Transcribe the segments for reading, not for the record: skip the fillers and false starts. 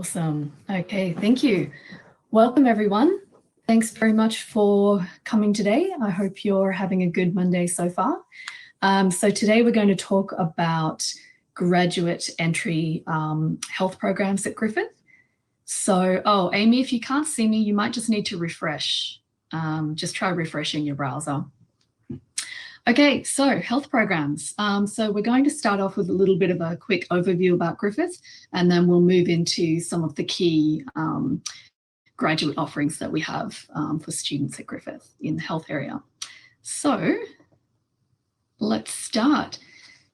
Awesome. Okay, thank you. Welcome, everyone. Thanks very much for coming today. I hope you're having a good Monday so far. So today we're going to talk about graduate entry health programs at Griffith. So, Amy, if you can't see me, you might just need to refresh. Just try refreshing your browser. Okay, so health programs. So we're going to start off with a little bit of a quick overview about Griffith, and then we'll move into some of the key graduate offerings that we have for students at Griffith in the health area. So let's start.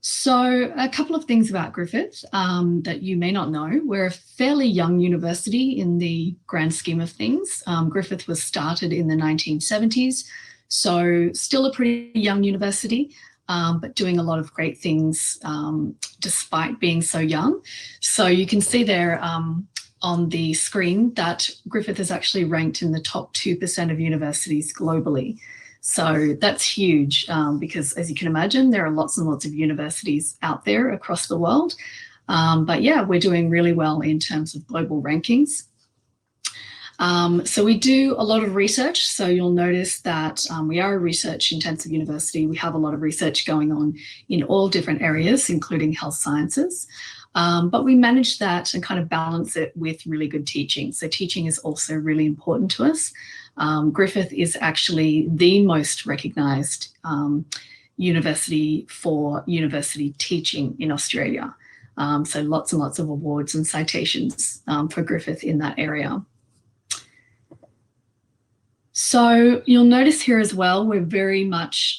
So a couple of things about Griffith that you may not know. We're a fairly young university in the grand scheme of things. Griffith was started in the 1970s. So still a pretty young university, but doing a lot of great things despite being so young. So you can see there on the screen that Griffith is actually ranked in the top 2% of universities globally. So that's huge because, as you can imagine, there are lots and lots of universities out there across the world. But yeah, we're doing really well in terms of global rankings. So we do a lot of research. So you'll notice that we are a research intensive university. We have a lot of research going on in all different areas, including health sciences. But we manage that and kind of balance it with really good teaching. So teaching is also really important to us. Griffith is actually the most recognised university for university teaching in Australia. So lots and lots of awards and citations for Griffith in that area. So you'll notice here as well, we're very much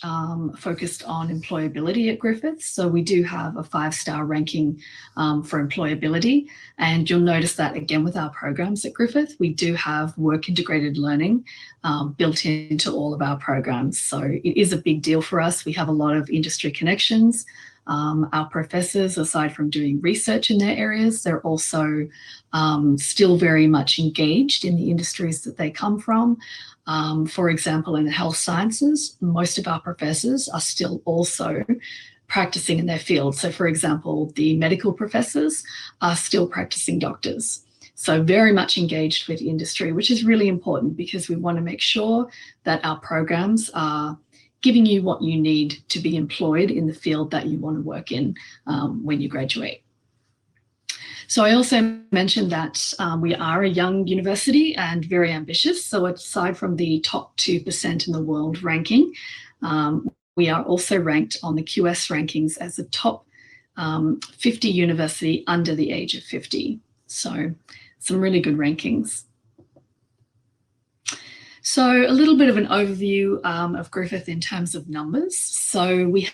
focused on employability at Griffith. So we do have a 5-star ranking for employability. And you'll notice that again with our programs at Griffith, we do have work integrated learning built into all of our programs. So it is a big deal for us. We have a lot of industry connections. Our professors, aside from doing research in their areas, they're also still very much engaged in the industries that they come from. For example, in the health sciences, most of our professors are still also practicing in their field. So for example, the medical professors are still practicing doctors. So very much engaged with industry, which is really important because we want to make sure that our programs are giving you what you need to be employed in the field that you want to work in when you graduate. So I also mentioned that we are a young university and very ambitious. So aside from the top 2% in the world ranking, we are also ranked on the QS rankings as a top 50 university under the age of 50. So some really good rankings. So a little bit of an overview of Griffith in terms of numbers. So we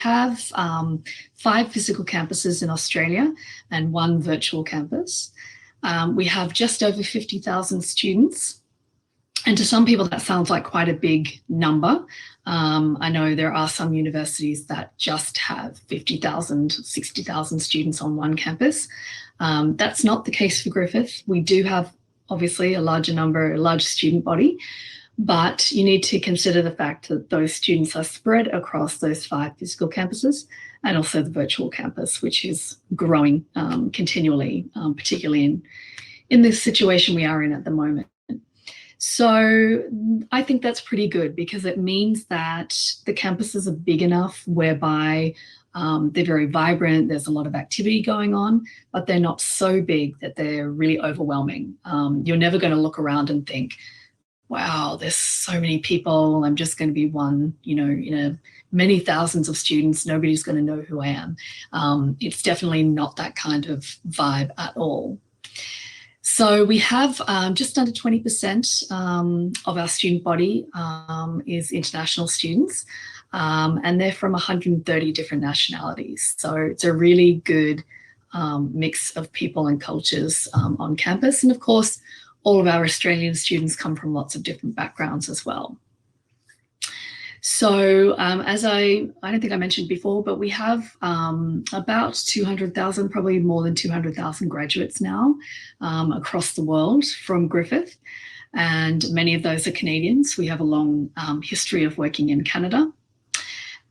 have 5 physical campuses in Australia and 1 virtual campus. We have just over 50,000 students. And to some people that sounds like quite a big number. I know there are some universities that just have 50,000, 60,000 students on one campus. That's not the case for Griffith. We do have obviously a large student body, but you need to consider the fact that those students are spread across those 5 physical campuses and also the virtual campus, which is growing continually, particularly in this situation we are in at the moment. So I think that's pretty good because it means that the campuses are big enough whereby they're very vibrant, there's a lot of activity going on, but they're not so big that they're really overwhelming. You're never going to look around and think, wow, there's so many people, I'm just going to be one, many thousands of students, nobody's going to know who I am. It's definitely not that kind of vibe at all. So we have just under 20% of our student body is international students. And they're from 130 different nationalities. So it's a really good mix of people and cultures on campus. And of course, all of our Australian students come from lots of different backgrounds as well. So as I don't think I mentioned before, but we have about 200,000, probably more than 200,000 graduates now across the world from Griffith. And many of those are Canadians. We have a long history of working in Canada.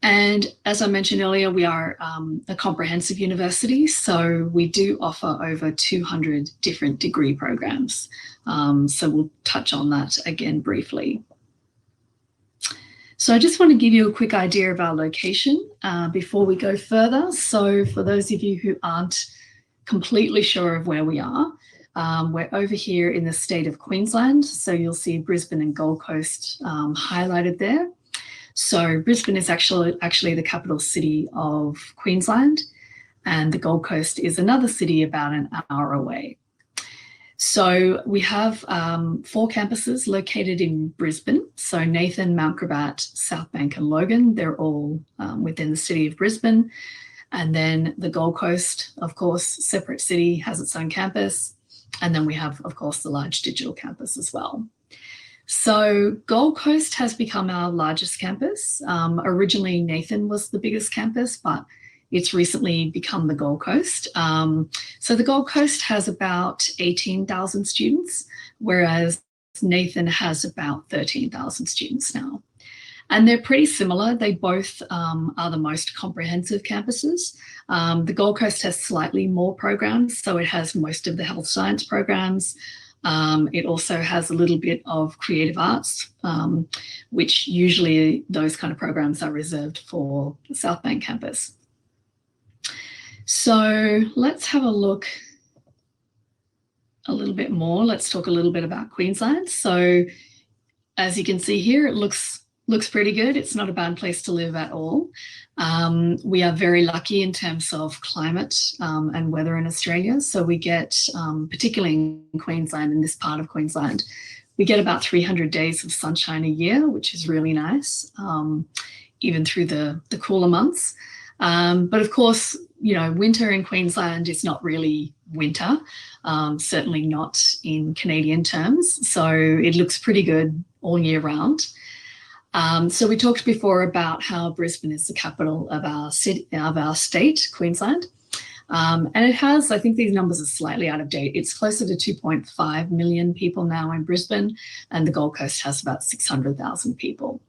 And as I mentioned earlier, we are a comprehensive university, so we do offer over 200 different degree programs. So we'll touch on that again briefly. So I just want to give you a quick idea of our location before we go further. So for those of you who aren't completely sure of where we are, we're over here in the state of Queensland. So you'll see Brisbane and Gold Coast highlighted there. So Brisbane is actually the capital city of Queensland, and the Gold Coast is another city about an hour away. So we have 4 campuses located in Brisbane. So Nathan, Mount Gravatt, South Bank and Logan, they're all within the city of Brisbane. And then the Gold Coast, of course, separate city, has its own campus. And then we have, of course, the large digital campus as well. So Gold Coast has become our largest campus. Originally, Nathan was the biggest campus, but it's recently become the Gold Coast. So the Gold Coast has about 18,000 students, whereas Nathan has about 13,000 students now. And they're pretty similar. They both are the most comprehensive campuses. The Gold Coast has slightly more programs, so it has most of the health science programs. It also has a little bit of creative arts, which usually those kind of programs are reserved for the South Bank campus. So let's have a look a little bit more. Let's talk a little bit about Queensland. So as you can see here, it looks pretty good. It's not a bad place to live at all. We are very lucky in terms of climate and weather in Australia. So we get, particularly in Queensland, in this part of Queensland, we get about 300 days of sunshine a year, which is really nice, even through the cooler months. But of course, you know, winter in Queensland is not really winter, certainly not in Canadian terms. So it looks pretty good all year round. So we talked before about how Brisbane is the capital of our city, of our state, Queensland. And it has, I think these numbers are slightly out of date. It's closer to 2.5 million people now in Brisbane, and the Gold Coast has about 600,000 people.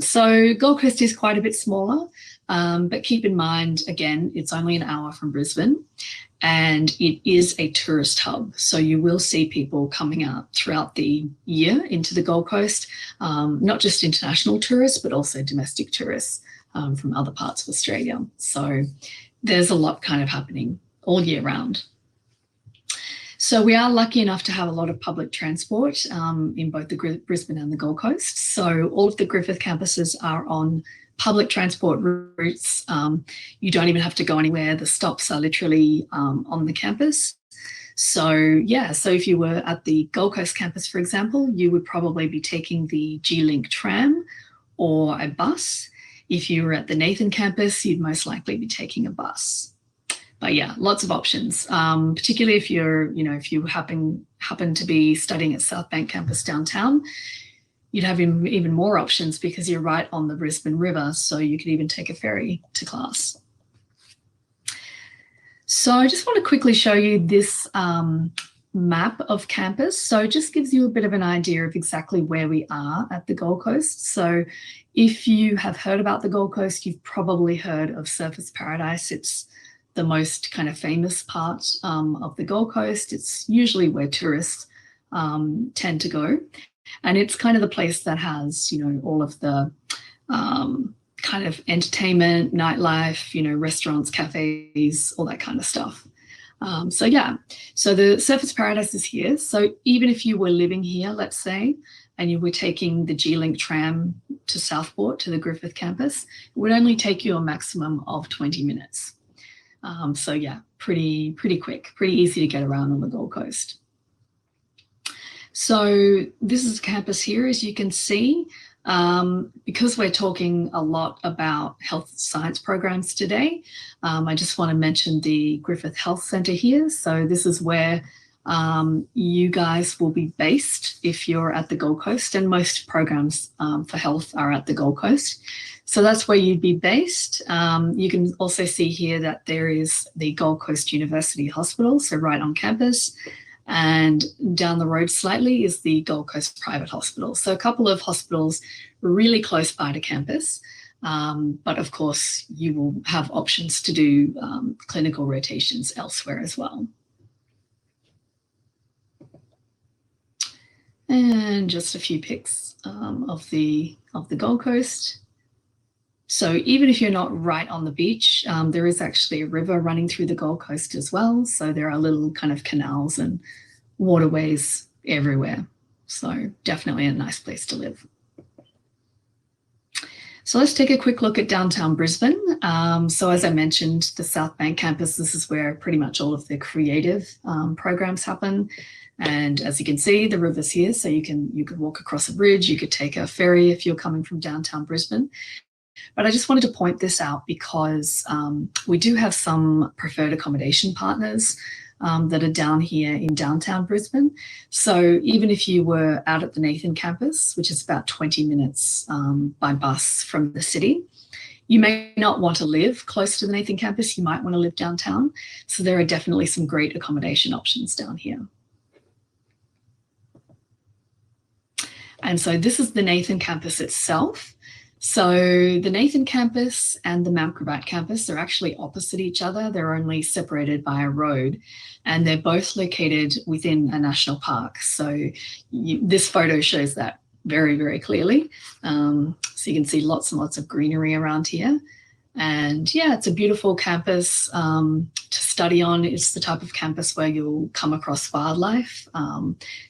So Gold Coast is quite a bit smaller, but keep in mind, again, it's only an hour from Brisbane, and it is a tourist hub. So you will see people coming out throughout the year into the Gold Coast, not just international tourists, but also domestic tourists from other parts of Australia. So there's a lot kind of happening all year round. So we are lucky enough to have a lot of public transport in both the Brisbane and the Gold Coast. So all of the Griffith campuses are on public transport routes. You don't even have to go anywhere. The stops are literally on the campus. So yeah, so if you were at the Gold Coast campus, for example, you would probably be taking the G-Link tram or a bus. If you were at the Nathan campus, you'd most likely be taking a bus. But yeah, lots of options, particularly if you're, you know, if you happen to be studying at South Bank campus downtown, you'd have even more options because you're right on the Brisbane River, so you could even take a ferry to class. So I just want to quickly show you this map of campus. So it just gives you a bit of an idea of exactly where we are at the Gold Coast. So if you have heard about the Gold Coast, you've probably heard of Surfers Paradise. It's the most kind of famous part of the Gold Coast. It's usually where tourists tend to go. And it's kind of the place that has, you know, all of the kind of entertainment, nightlife, you know, restaurants, cafes, all that kind of stuff. So yeah, so the Surfers Paradise is here. So even if you were living here, let's say, and you were taking the G-Link tram to Southport, to the Griffith campus, it would only take you a maximum of 20 minutes. So yeah, pretty quick, pretty easy to get around on the Gold Coast. So this is campus here, as you can see. Because we're talking a lot about health science programs today, I just want to mention the Griffith Health Centre here. So this is where you guys will be based if you're at the Gold Coast, and most programs for health are at the Gold Coast. So that's where you'd be based. You can also see here that there is the Gold Coast University Hospital, so right on campus. And down the road slightly is the Gold Coast Private Hospital. So a couple of hospitals really close by to campus. But of course, you will have options to do clinical rotations elsewhere as well. And just a few pics of the Gold Coast. So even if you're not right on the beach, there is actually a river running through the Gold Coast as well. So there are little kind of canals and waterways everywhere. So definitely a nice place to live. So let's take a quick look at downtown Brisbane. So as I mentioned, the South Bank campus, this is where pretty much all of the creative programs happen. And as you can see, the river's here, so you could walk across a bridge, you could take a ferry if you're coming from downtown Brisbane. But I just wanted to point this out because we do have some preferred accommodation partners that are down here in downtown Brisbane. So even if you were out at the Nathan campus, which is about 20 minutes by bus from the city, you may not want to live close to the Nathan campus, you might want to live downtown. So there are definitely some great accommodation options down here. And so this is the Nathan campus itself. So the Nathan campus and the Mount Gravatt campus are actually opposite each other. They're only separated by a road, and they're both located within a national park. So this photo shows that very, very clearly. So you can see lots and lots of greenery around here. And yeah, it's a beautiful campus to study on. It's the type of campus where you'll come across wildlife,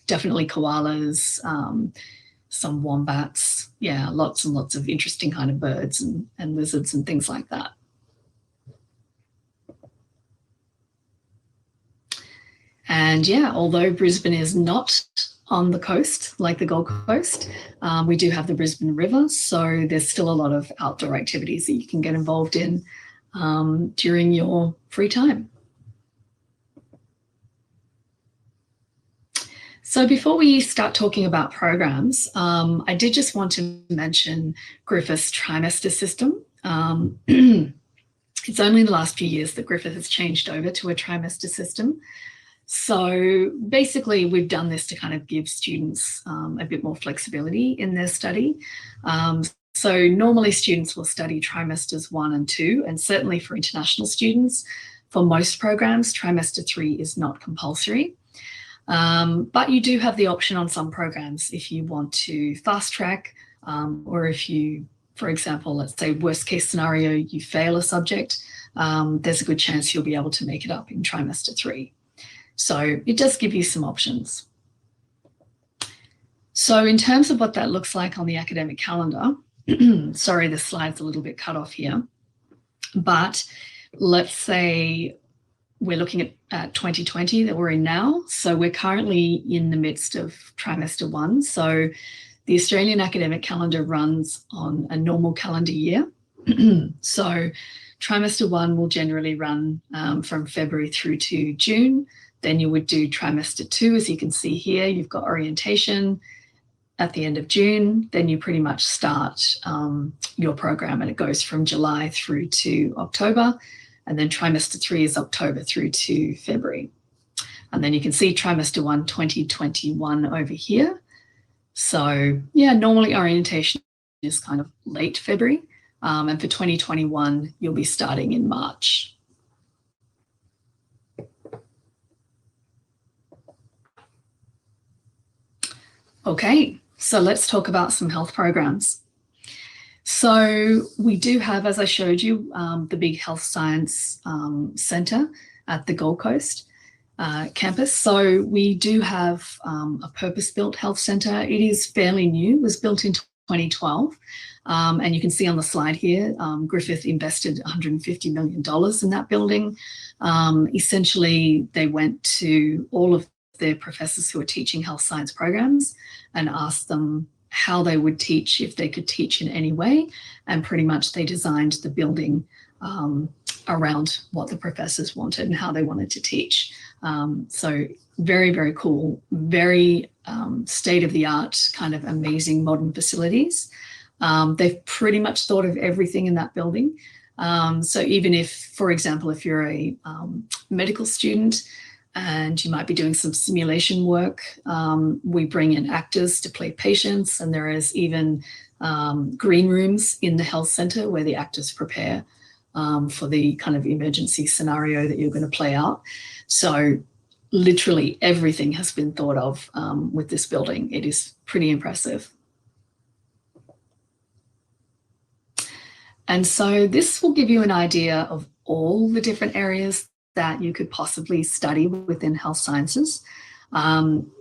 definitely koalas, some wombats, yeah, lots and lots of interesting kind of birds and lizards and things like that. And yeah, although Brisbane is not on the coast like the Gold Coast, we do have the Brisbane River, so there's still a lot of outdoor activities that you can get involved in during your free time. So before we start talking about programs, I did just want to mention Griffith's trimester system. It's only in the last few years that Griffith has changed over to a trimester system. So basically we've done this to kind of give students a bit more flexibility in their study. So normally students will study trimesters 1 and 2, and certainly for international students, for most programs, trimester 3 is not compulsory. But you do have the option on some programs if you want to fast track, or if you, for example, let's say worst case scenario, you fail a subject, there's a good chance you'll be able to make it up in trimester 3. So it does give you some options. So in terms of what that looks like on the academic calendar, sorry, the slide's a little bit cut off here, but let's say we're looking at 2020 that we're in now. So we're currently in the midst of trimester 1. So the Australian academic calendar runs on a normal calendar year. So trimester 1 will generally run from February through to June. Then you would do trimester 2, as you can see here, you've got orientation at the end of June. Then you pretty much start your program, and it goes from July through to October. And then trimester 3 is October through to February. And then you can see trimester 1, 2021 over here. So yeah, normally orientation is kind of late February. And for 2021, you'll be starting in March. Okay, so let's talk about some health programs. So we do have, as I showed you, the big health science centre at the Gold Coast campus. So we do have a purpose-built health centre. It is fairly new, it was built in 2012. And you can see on the slide here, Griffith invested $150 million in that building. Essentially, they went to all of their professors who are teaching health science programs and asked them how they would teach, if they could teach in any way. And pretty much they designed the building around what the professors wanted and how they wanted to teach. So very, very cool, very state-of-the-art, kind of amazing modern facilities. They've pretty much thought of everything in that building. So even if, for example, if you're a medical student and you might be doing some simulation work, we bring in actors to play patients, and there is even green rooms in the health centre where the actors prepare for the kind of emergency scenario that you're going to play out. So literally everything has been thought of with this building. It is pretty impressive. And so this will give you an idea of all the different areas that you could possibly study within health sciences.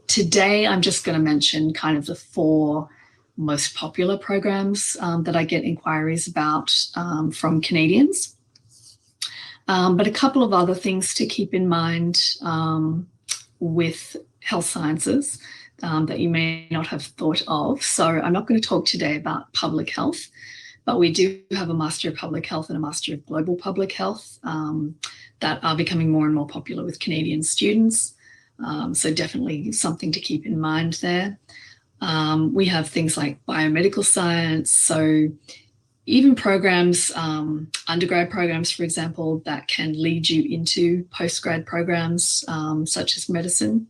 Today, I'm just going to mention kind of the 4 most popular programs that I get inquiries about from Canadians. But a couple of other things to keep in mind with health sciences that you may not have thought of. So I'm not going to talk today about public health, but we do have a Master of Public Health and a Master of Global Public Health that are becoming more and more popular with Canadian students. So definitely something to keep in mind there. We have things like biomedical science. So even programs, undergrad programs, for example, that can lead you into postgrad programs such as medicine.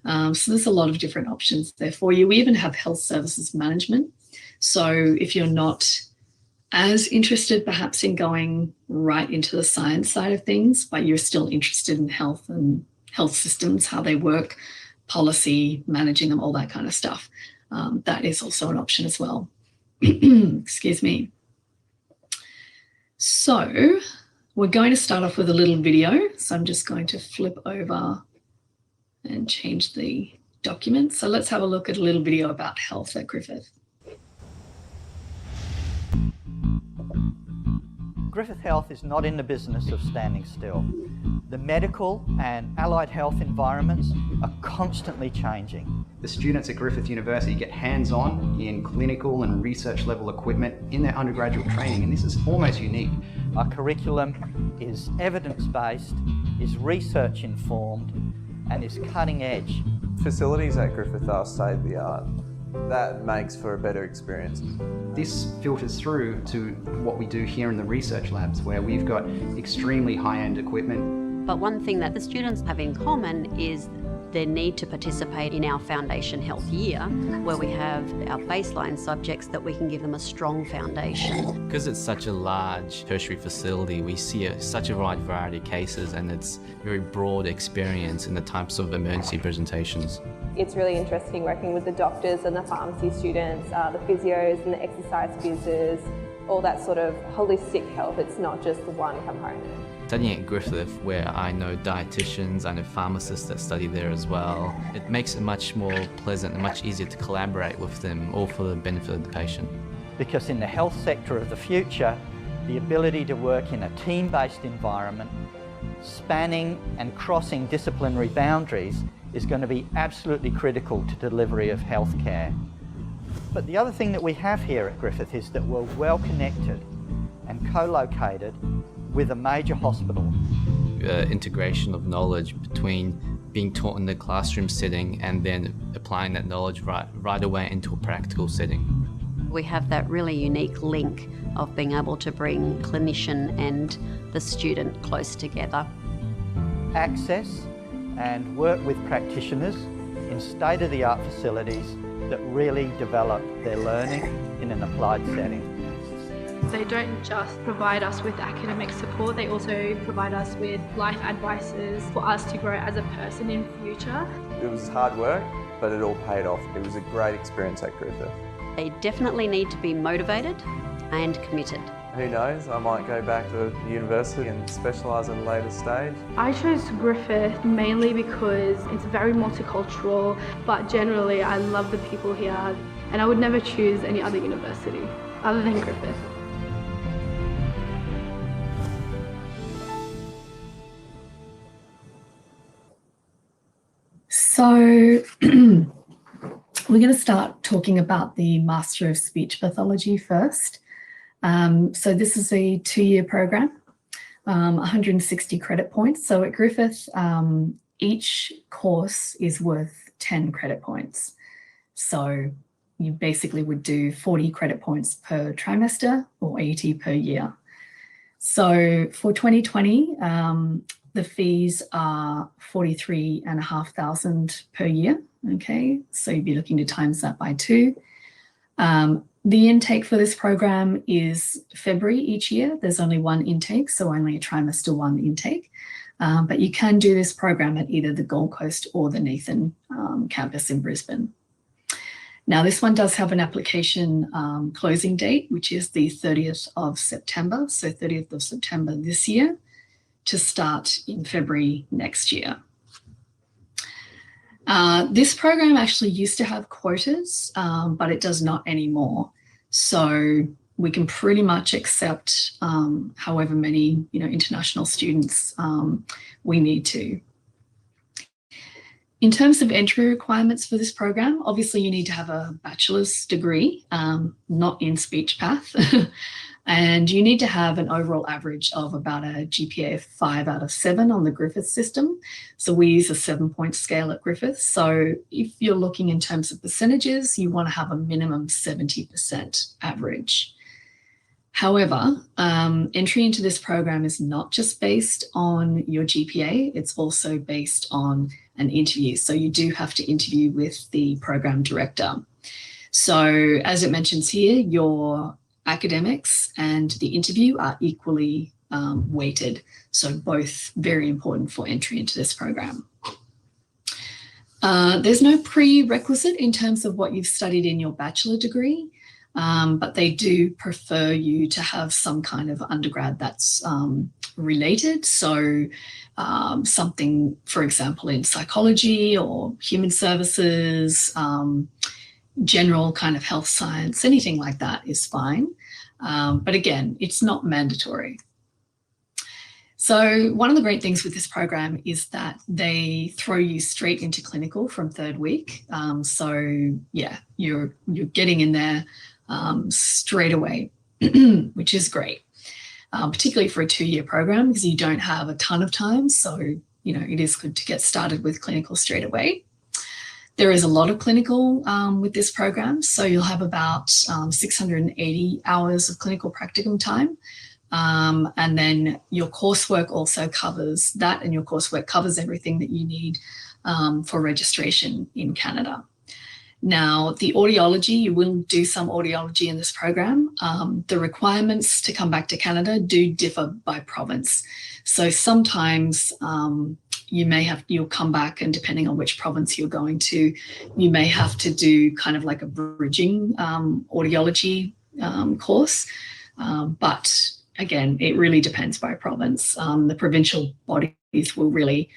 So there's a lot of different options there for you. We even have health services management. So if you're not as interested perhaps in going right into the science side of things, but you're still interested in health and health systems, how they work, policy, managing them, all that kind of stuff, that is also an option as well. Excuse me. So we're going to start off with a little video. So I'm just going to flip over and change the document. So let's have a look at a little video about health at Griffith. Griffith Health is not in the business of standing still. The medical and allied health environments are constantly changing. The students at Griffith University get hands-on in clinical and research level equipment in their undergraduate training, and this is almost unique. Our curriculum is evidence-based, is research-informed, and is cutting-edge. Facilities at Griffith are state-of-the-art. That makes for a better experience. This filters through to what we do here in the research labs, where we've got extremely high-end equipment. But one thing that the students have in common is their need to participate in our Foundation Health Year, where we have our baseline subjects that we can give them a strong foundation. Because it's such a large tertiary facility, we see such a wide variety of cases, and it's very broad experience in the types of emergency presentations. It's really interesting working with the doctors and the pharmacy students, the physios and the exercise physios, all that sort of holistic health. It's not just the one component. Studying at Griffith, where I know dietitians, I know pharmacists that study there as well, it makes it much more pleasant and much easier to collaborate with them, all for the benefit of the patient. Because in the health sector of the future, the ability to work in a team-based environment, spanning and crossing disciplinary boundaries, is going to be absolutely critical to delivery of healthcare. But the other thing that we have here at Griffith is that we're well connected and co-located with a major hospital. Integration of knowledge between being taught in the classroom setting and then applying that knowledge right away into a practical setting. We have that really unique link of being able to bring clinician and the student close together. Access and work with practitioners in state-of-the-art facilities that really develop their learning in an applied setting. They don't just provide us with academic support, they also provide us with life advices for us to grow as a person in future. It was hard work, but it all paid off. It was a great experience at Griffith. They definitely need to be motivated and committed. Who knows, I might go back to university and specialise at a later stage. I chose Griffith mainly because it's very multicultural, but generally I love the people here, and I would never choose any other university other than Griffith. So we're going to start talking about the Master of Speech Pathology first. So this is a 2-year program, 160 credit points. So at Griffith, each course is worth 10 credit points. So you basically would do 40 credit points per trimester or 80 per year. So for 2020, the fees are $43,500 per year. Okay, so you'd be looking to times that by 2. The intake for this program is February each year. There's only one intake, so only a trimester one intake. But you can do this program at either the Gold Coast or the Nathan campus in Brisbane. Now, this one does have an application closing date, which is the 30th of September. So 30th of September this year to start in February next year. This program actually used to have quotas, but it does not anymore. So we can pretty much accept however many international students we need to. In terms of entry requirements for this program, obviously you need to have a bachelor's degree, not in speech path, and you need to have an overall average of about a GPA of 5 out of 7 on the Griffith system. So we use a 7-point scale at Griffith. So if you're looking in terms of percentages, you want to have a minimum 70% average. However, entry into this program is not just based on your GPA, it's also based on an interview. So you do have to interview with the program director. So as it mentions here, your academics and the interview are equally weighted. So both very important for entry into this program. There's no prerequisite in terms of what you've studied in your bachelor degree. But they do prefer you to have some kind of undergrad that's related. So something, for example, in psychology or human services, general kind of health science, anything like that is fine. But again, it's not mandatory. So one of the great things with this program is that they throw you straight into clinical from 3rd week. So yeah, you're getting in there straight away, which is great, particularly for a 2-year program because you don't have a ton of time. So, it is good to get started with clinical straight away. There is a lot of clinical with this program. So you'll have about 680 hours of clinical practicum time. And then your coursework also covers that, and your coursework covers everything that you need for registration in Canada. Now, the audiology, you will do some audiology in this program. The requirements to come back to Canada do differ by province. So sometimes you'll come back, and depending on which province you're going to, you may have to do kind of like a bridging audiology course. But again, it really depends by province. The provincial bodies will really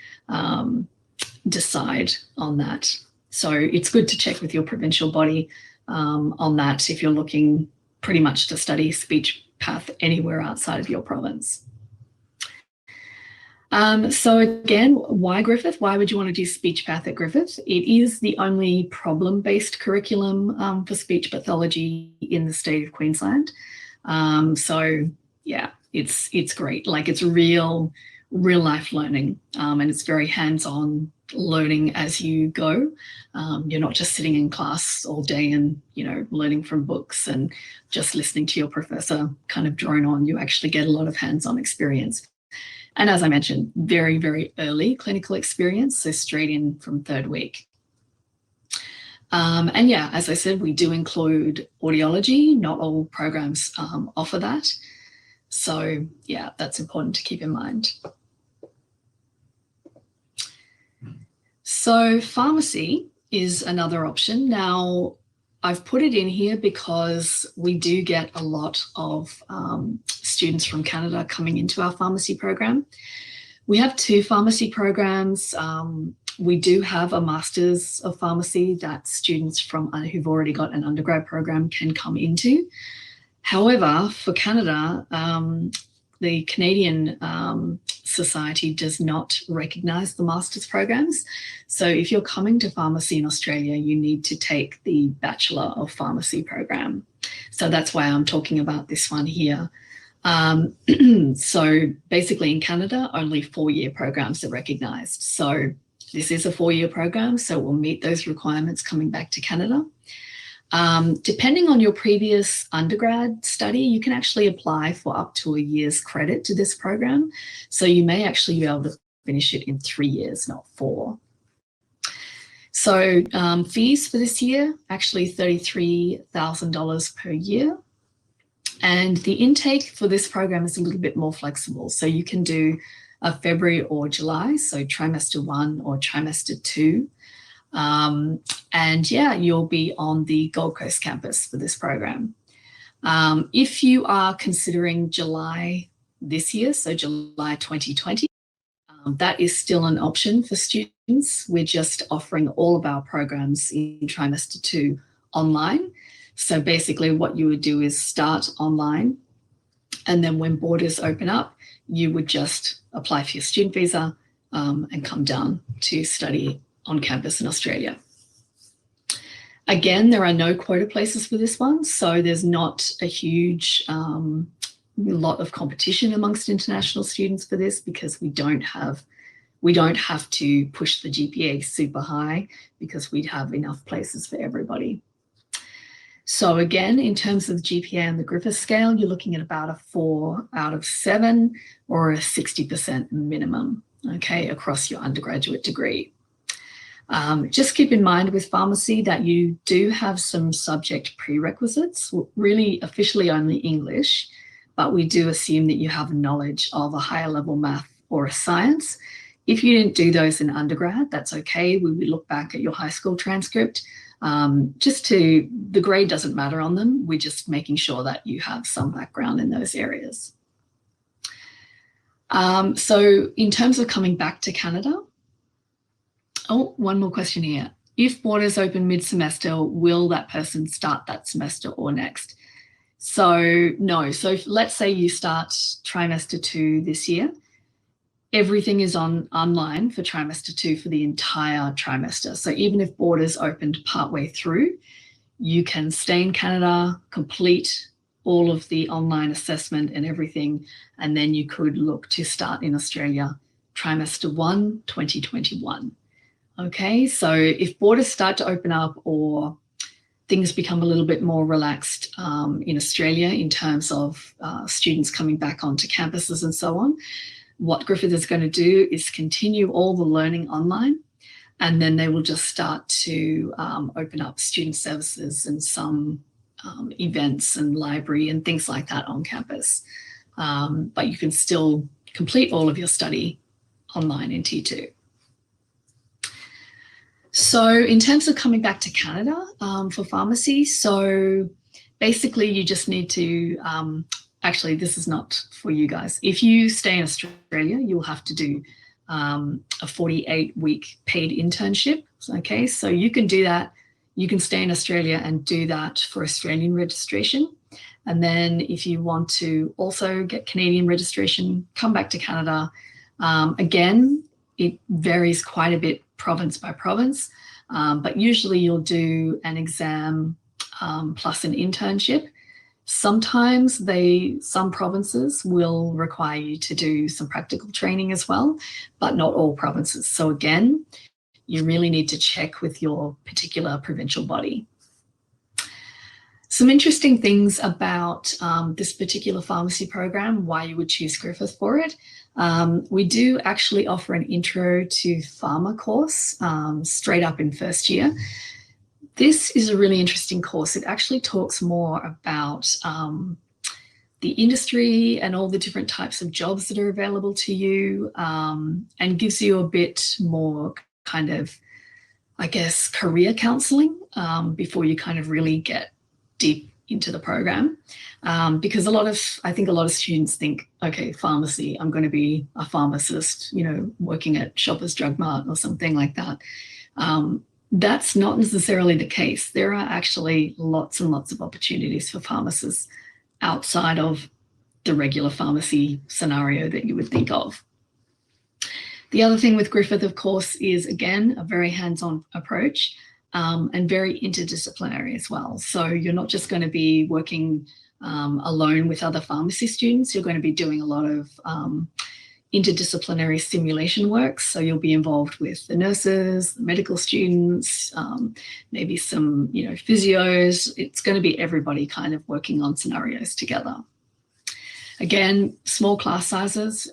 decide on that. So it's good to check with your provincial body on that if you're looking pretty much to study speech path anywhere outside of your province. So again, why Griffith? Why would you want to do speech path at Griffith? It is the only problem-based curriculum for speech pathology in the state of Queensland. So yeah, it's great. Like, it's real life learning, and it's very hands-on learning as you go. You're not just sitting in class all day and learning from books and just listening to your professor kind of drone on. You actually get a lot of hands-on experience, and as I mentioned, very, very early clinical experience, so straight in from 3rd week. And yeah, as I said, we do include audiology. Not all programs offer that, so yeah, that's important to keep in mind. So pharmacy is another option. Now, I've put it in here because we do get a lot of students from Canada coming into our pharmacy program. We have 2 pharmacy programs. We do have a Masters of Pharmacy that students from who've already got an undergrad program can come into. However, for Canada, the Canadian Society does not recognise the master's programs. So if you're coming to pharmacy in Australia, you need to take the Bachelor of Pharmacy program. So that's why I'm talking about this one here. So basically in Canada, only 4-year programs are recognised. So this is a 4-year program, so we'll meet those requirements coming back to Canada. Depending on your previous undergrad study, you can actually apply for up to a year's credit to this program. So you may actually be able to finish it in 3 years, not 4. So fees for this year, actually $33,000 per year. And the intake for this program is a little bit more flexible. So you can do a February or July, so trimester 1 or trimester 2. And yeah, you'll be on the Gold Coast campus for this program. If you are considering July this year, so July 2020, that is still an option for students. We're just offering all of our programs in trimester 2 online. So basically what you would do is start online, and then when borders open up, you would just apply for your student visa and come down to study on campus in Australia. Again, there are no quota places for this one, so there's not a huge lot of competition amongst international students for this, because we don't have to push the GPA super high, because we'd have enough places for everybody. So again, in terms of the GPA and the Griffith scale, you're looking at about a 4 out of 7 or a 60% minimum, okay, across your undergraduate degree. Just keep in mind with pharmacy that you do have some subject prerequisites, really officially only English, but we do assume that you have knowledge of a higher level math or a science. If you didn't do those in undergrad, that's okay. We would look back at your high school transcript. The grade doesn't matter on them. We're just making sure that you have some background in those areas. So in terms of coming back to Canada, oh, one more question here. If borders open mid-semester, will that person start that semester or next? So no, so let's say you start trimester 2 this year, everything is online for trimester 2 for the entire trimester. So even if borders opened partway through, you can stay in Canada, complete all of the online assessment and everything, and then you could look to start in Australia trimester 1, 2021. Okay, so if borders start to open up or things become a little bit more relaxed in Australia in terms of students coming back onto campuses and so on, what Griffith is going to do is continue all the learning online, and then they will just start to open up student services and some events and library and things like that on campus. But you can still complete all of your study online in T2. So in terms of coming back to Canada for pharmacy, so basically you just need to, actually this is not for you guys. If you stay in Australia, you'll have to do a 48-week paid internship. Okay, so you can do that. You can stay in Australia and do that for Australian registration. And then if you want to also get Canadian registration, come back to Canada. Again, it varies quite a bit province by province, but usually you'll do an exam plus an internship. Sometimes some provinces will require you to do some practical training as well, but not all provinces. So again, you really need to check with your particular provincial body. Some interesting things about this particular pharmacy program, why you would choose Griffith for it. We do actually offer an intro to pharma course straight up in first year. This is a really interesting course. It actually talks more about the industry and all the different types of jobs that are available to you, and gives you a bit more kind of, I guess, career counseling before you kind of really get deep into the program. Because I think a lot of students think, okay, pharmacy, I'm going to be a pharmacist, you know, working at Shoppers Drug Mart or something like that. That's not necessarily the case. There are actually lots and lots of opportunities for pharmacists outside of the regular pharmacy scenario that you would think of. The other thing with Griffith, of course, is again, a very hands-on approach and very interdisciplinary as well. So you're not just going to be working alone with other pharmacy students. You're going to be doing a lot of interdisciplinary simulation work. So you'll be involved with the nurses, the medical students, maybe some, you know, physios. It's going to be everybody kind of working on scenarios together. Again, small class sizes,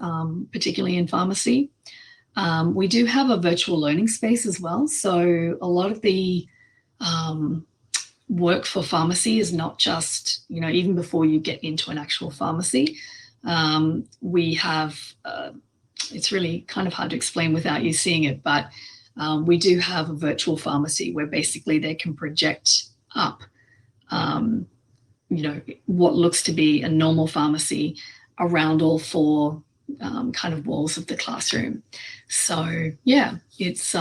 particularly in pharmacy. We do have a virtual learning space as well. So a lot of the work for pharmacy is not just, even before you get into an actual pharmacy, we have, it's really kind of hard to explain without you seeing it, but we do have a virtual pharmacy where basically they can project up, what looks to be a normal pharmacy around all four kind of walls of the classroom. So yeah, it's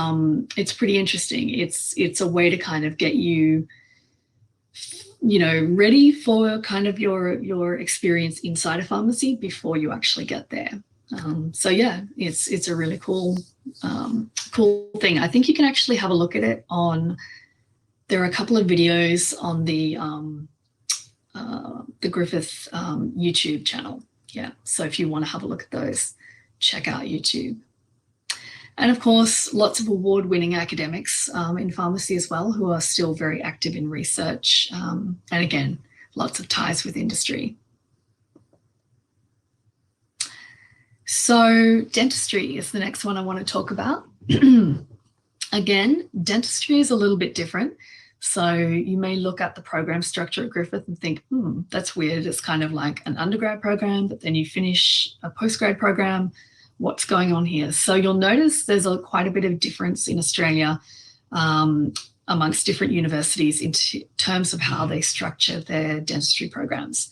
pretty interesting. It's a way to kind of get you, ready for kind of your experience inside a pharmacy before you actually get there. So yeah, it's a really cool thing. I think you can actually have a look at it on. There are a couple of videos on the Griffith YouTube channel. Yeah, so if you want to have a look at those, check out YouTube. And of course, lots of award-winning academics in pharmacy as well, who are still very active in research. And again, lots of ties with industry. So dentistry is the next one I want to talk about. Again, dentistry is a little bit different. So you may look at the program structure at Griffith and think, that's weird. It's kind of like an undergrad program, but then you finish a postgrad program. What's going on here? So you'll notice there's quite a bit of difference in Australia amongst different universities in terms of how they structure their dentistry programs.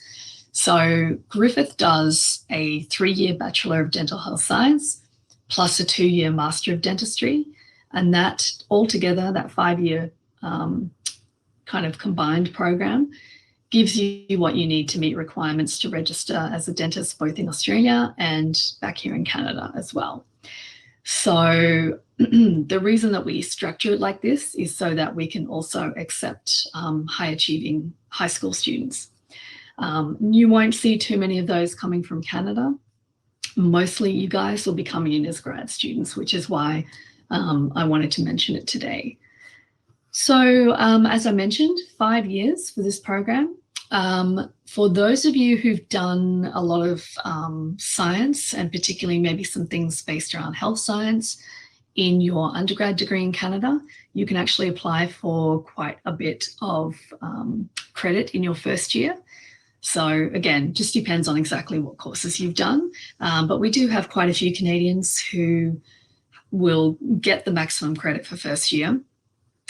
So Griffith does a 3-year Bachelor of Dental Health Science plus a 2-year Master of Dentistry. And that altogether, that 5-year kind of combined program gives you what you need to meet requirements to register as a dentist, both in Australia and back here in Canada as well. So the reason that we structure it like this is so that we can also accept high achieving high school students. You won't see too many of those coming from Canada. Mostly you guys will be coming in as grad students, which is why I wanted to mention it today. So as I mentioned, 5 years for this program. For those of you who've done a lot of science, and particularly maybe some things based around health science in your undergrad degree in Canada, you can actually apply for quite a bit of credit in your first year. So again, just depends on exactly what courses you've done. But we do have quite a few Canadians who will get the maximum credit for first year.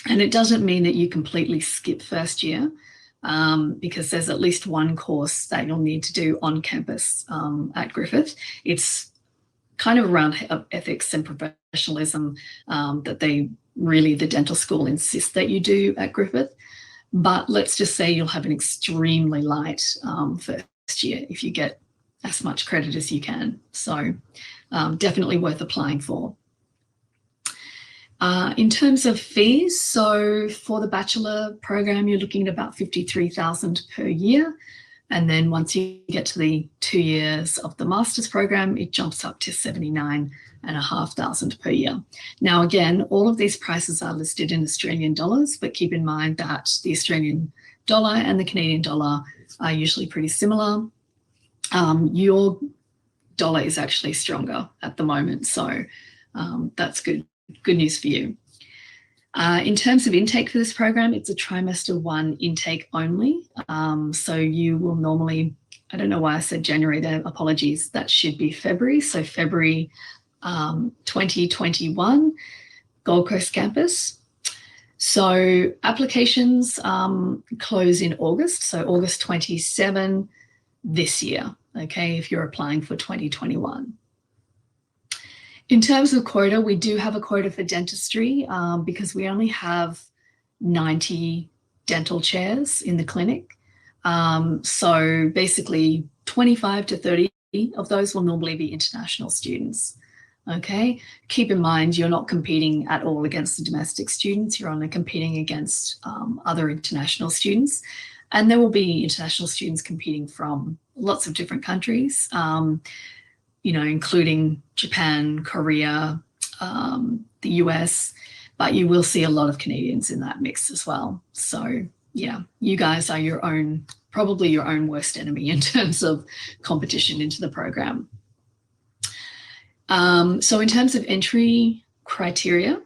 And it doesn't mean that you completely skip first year, because there's at least one course that you'll need to do on campus at Griffith. It's kind of around ethics and professionalism that the dental school insists that you do at Griffith. But let's just say you'll have an extremely light first year if you get as much credit as you can. So definitely worth applying for. In terms of fees, so for the bachelor program, you're looking at about $53,000 per year. And then once you get to the 2 years of the master's program, it jumps up to $79,500 per year. Now, again, all of these prices are listed in Australian dollars, but keep in mind that the Australian dollar and the Canadian dollar are usually pretty similar. Your dollar is actually stronger at the moment, so that's good news for you. In terms of intake for this program, it's a trimester 1 intake only. So you will normally, I don't know why I said January there, apologies, that should be February. So February 2021, Gold Coast campus. So applications close in August, so August 27 this year, okay, if you're applying for 2021. In terms of quota, we do have a quota for dentistry because we only have 90 dental chairs in the clinic. So basically 25 to 30 of those will normally be international students. Okay, keep in mind you're not competing at all against the domestic students, you're only competing against other international students. And there will be international students competing from lots of different countries. Including Japan, Korea, the US, but you will see a lot of Canadians in that mix as well. So yeah, you guys are probably your own worst enemy in terms of competition into the program. So in terms of entry criteria,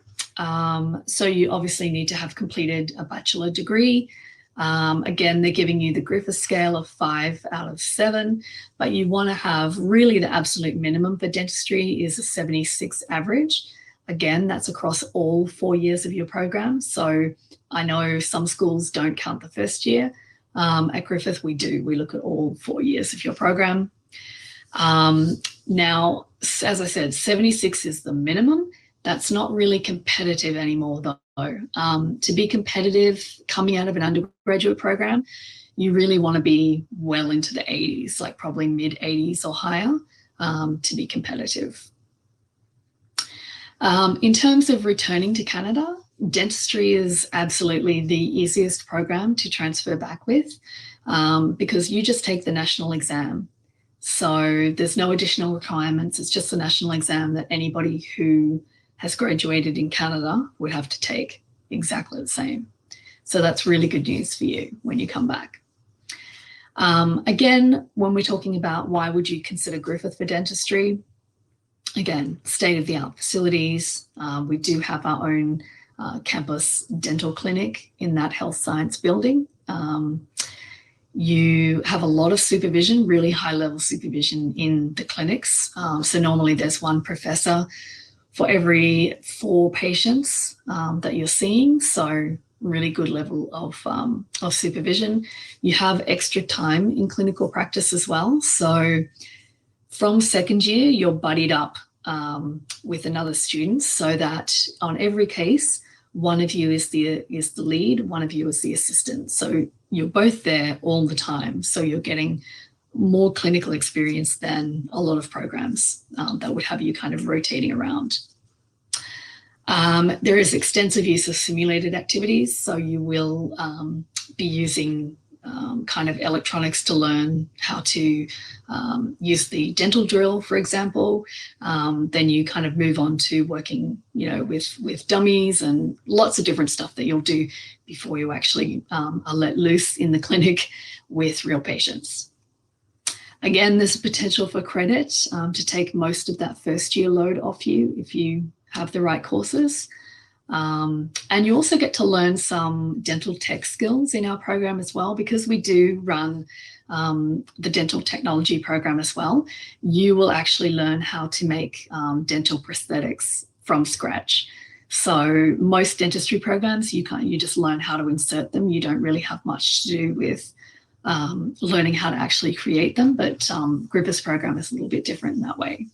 so you obviously need to have completed a bachelor degree. Again, they're giving you the Griffith scale of 5 out of 7, but you want to have really the absolute minimum for dentistry is a 76 average. Again, that's across all 4 years of your program. So I know some schools don't count the first year. At Griffith, we do. We look at all 4 years of your program. Now, as I said, 76 is the minimum. That's not really competitive anymore, though. To be competitive coming out of an undergraduate program, you really want to be well into the 80s, like probably mid 80s or higher, to be competitive. In terms of returning to Canada, dentistry is absolutely the easiest program to transfer back with, because you just take the national exam. So there's no additional requirements. It's just the national exam that anybody who has graduated in Canada would have to take, exactly the same. So that's really good news for you when you come back. Again, when we're talking about why would you consider Griffith for dentistry, again, state-of-the-art facilities. We do have our own campus dental clinic in that health science building. You have a lot of supervision, really high-level supervision in the clinics. So normally there's one professor for every 4 patients that you're seeing. So really good level of supervision. You have extra time in clinical practice as well. So from second year, you're buddied up with another student so that on every case, one of you is the lead, one of you is the assistant. So you're both there all the time. So you're getting more clinical experience than a lot of programs that would have you kind of rotating around. There is extensive use of simulated activities. So you will be using kind of electronics to learn how to use the dental drill, for example. Then you kind of move on to working, with dummies and lots of different stuff that you'll do before you actually are let loose in the clinic with real patients. Again, there's potential for credit to take most of that first year load off you if you have the right courses. And you also get to learn some dental tech skills in our program as well, because we do run the dental technology program as well. You will actually learn how to make dental prosthetics from scratch. So most dentistry programs, you just learn how to insert them. You don't really have much to do with learning how to actually create them, but Griffith's program is a little bit different in that way.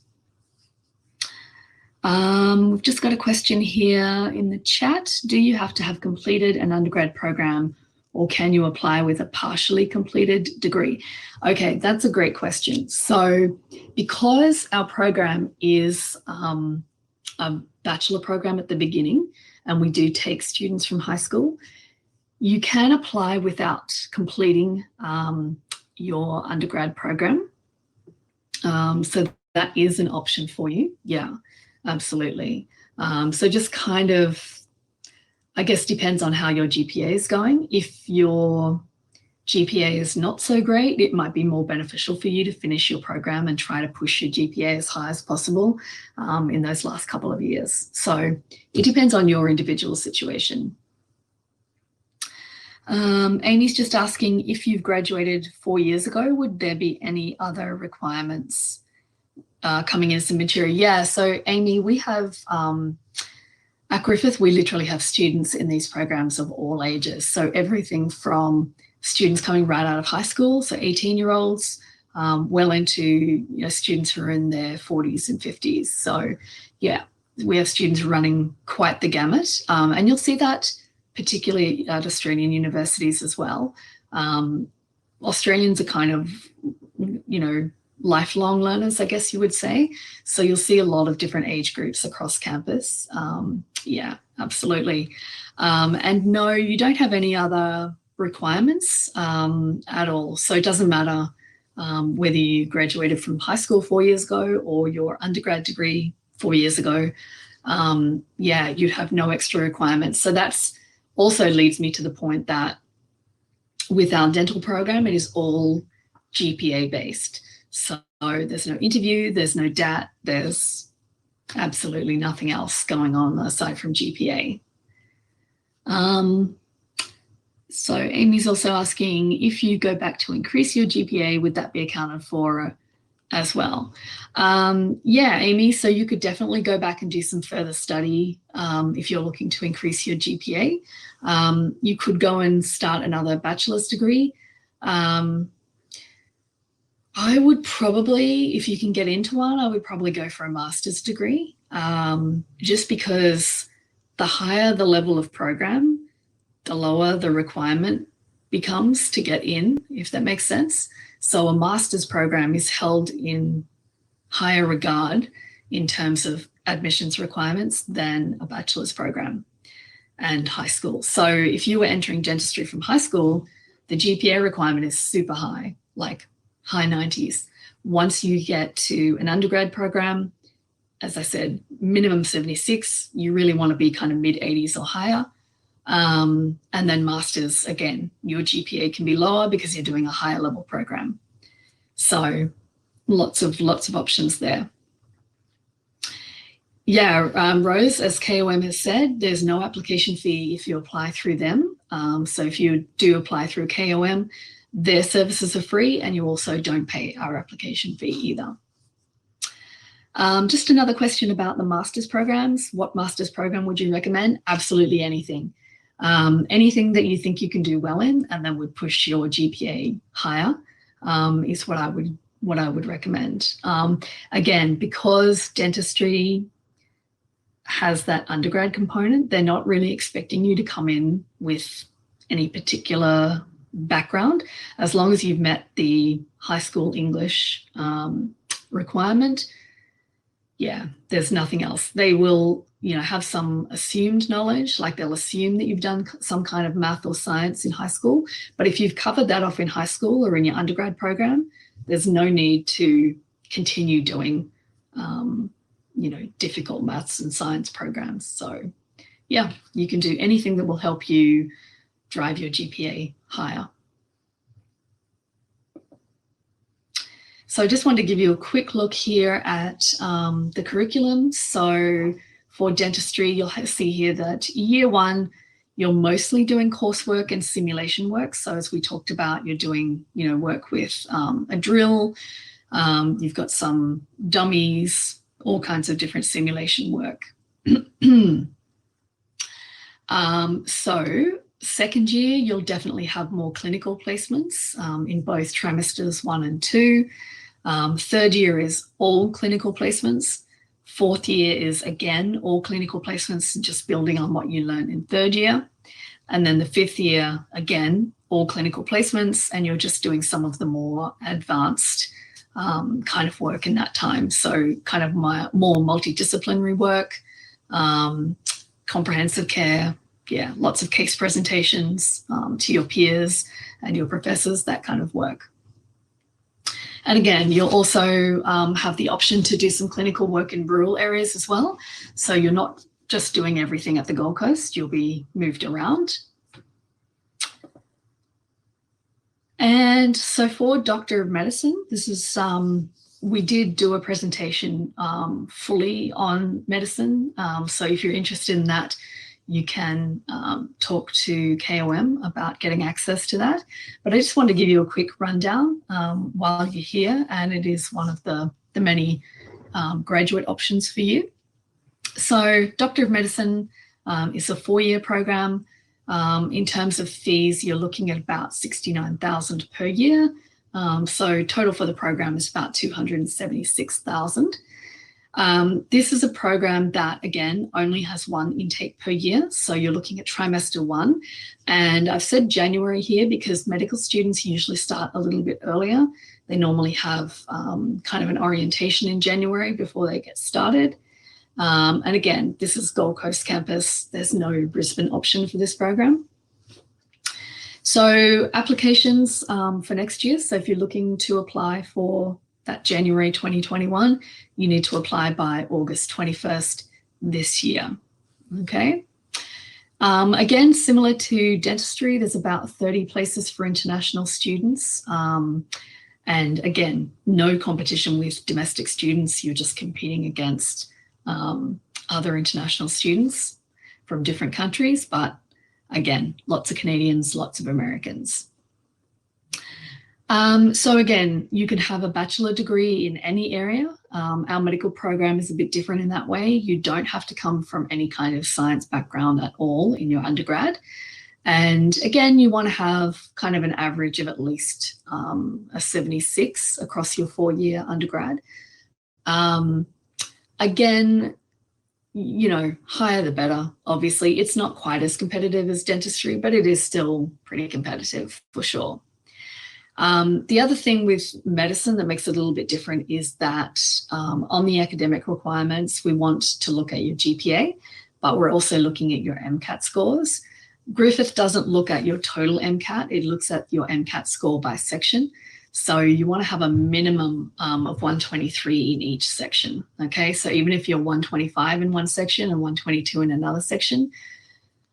We've just got a question here in the chat. Do you have to have completed an undergrad program, or can you apply with a partially completed degree? Okay, that's a great question. So because our program is a bachelor program at the beginning, and we do take students from high school, you can apply without completing your undergrad program. So that is an option for you. Yeah. Absolutely. So just kind of, I guess, depends on how your GPA is going. If your GPA is not so great, it might be more beneficial for you to finish your program and try to push your GPA as high as possible in those last couple of years. So it depends on your individual situation. Amy's just asking, if you've graduated 4 years ago, would there be any other requirements coming in some material? Yeah, so Amy, we have, at Griffith, we literally have students in these programs of all ages. So everything from students coming right out of high school, so 18-year-olds, well into students who are in their 40s and 50s. So yeah, we have students running quite the gamut. And you'll see that particularly at Australian universities as well. Australians are kind of, lifelong learners, I guess you would say. So you'll see a lot of different age groups across campus. Yeah, absolutely. And no, you don't have any other requirements at all. So it doesn't matter whether you graduated from high school 4 years ago or your undergrad degree 4 years ago. Yeah, you'd have no extra requirements. So that's also leads me to the point that with our dental program, it is all GPA based. So there's no interview, there's no DAT, there's Absolutely nothing else going on aside from GPA. So Amy's also asking, if you go back to increase your GPA, would that be accounted for as well? Yeah, Amy, so you could definitely go back and do some further study if you're looking to increase your GPA. You could go and start another bachelor's degree. I would probably, if you can get into one, I would probably go for a master's degree, just because the higher the level of program, the lower the requirement becomes to get in, if that makes sense. So a master's program is held in higher regard in terms of admissions requirements than a bachelor's program and high school. So if you were entering dentistry from high school, the GPA requirement is super high, like high 90s. Once you get to an undergrad program, as I said, minimum 76, you really want to be kind of mid 80s or higher. And then masters, again, your GPA can be lower because you're doing a higher level program. So lots of options there. Yeah, Rose, as KOM has said, there's no application fee if you apply through them. So if you do apply through KOM, their services are free, and you also don't pay our application fee either. Just another question about the master's programs. What master's program would you recommend? Absolutely anything. Anything that you think you can do well in and then would push your GPA higher is what I would recommend. Again, because dentistry has that undergrad component, they're not really expecting you to come in with any particular background. As long as you've met the high school English requirement, yeah, there's nothing else. They will, have some assumed knowledge, like they'll assume that you've done some kind of math or science in high school. But if you've covered that off in high school or in your undergrad program, there's no need to continue doing, difficult maths and science programs. So yeah, you can do anything that will help you drive your GPA higher. So I just wanted to give you a quick look here at the curriculum. So for dentistry, you'll see here that year one, you're mostly doing coursework and simulation work. So as we talked about, you're doing, work with a drill. You've got some dummies, all kinds of different simulation work. So second year, you'll definitely have more clinical placements in both trimesters 1 and 2. Third year is all clinical placements. Fourth year is, again, all clinical placements, just building on what you learned in third year. And then the fifth year, again, all clinical placements, and you're just doing some of the more advanced kind of work in that time. So kind of more multidisciplinary work, comprehensive care, yeah, lots of case presentations to your peers and your professors, that kind of work. And again, you'll also have the option to do some clinical work in rural areas as well. So you're not just doing everything at the Gold Coast, you'll be moved around. And so for Doctor of Medicine, this is, we did do a presentation fully on medicine. So if you're interested in that, you can talk to KOM about getting access to that. But I just wanted to give you a quick rundown while you're here, and it is one of the many graduate options for you. So Doctor of Medicine is a 4-year program. In terms of fees, you're looking at about $69,000 per year. So total for the program is about $276,000. This is a program that, again, only has 1 intake per year. So you're looking at trimester 1. And I've said January here because medical students usually start a little bit earlier. They normally have kind of an orientation in January before they get started. And again, this is Gold Coast campus. There's no Brisbane option for this program. So applications for next year. So if you're looking to apply for that January 2021, you need to apply by August 21st this year, okay? Again, similar to dentistry, there's about 30 places for international students. And again, no competition with domestic students. You're just competing against other international students from different countries, but again, lots of Canadians, lots of Americans. So again, you can have a bachelor degree in any area. Our medical program is a bit different in that way. You don't have to come from any kind of science background at all in your undergrad. And again, you want to have kind of an average of at least a 76 across your 4-year undergrad. Again, you know, higher the better. Obviously, it's not quite as competitive as dentistry, but it is still pretty competitive for sure. The other thing with medicine that makes it a little bit different is that on the academic requirements, we want to look at your GPA, but we're also looking at your MCAT scores. Griffith doesn't look at your total MCAT, it looks at your MCAT score by section. So you want to have a minimum of 123 in each section, okay? So even if you're 125 in one section and 122 in another section,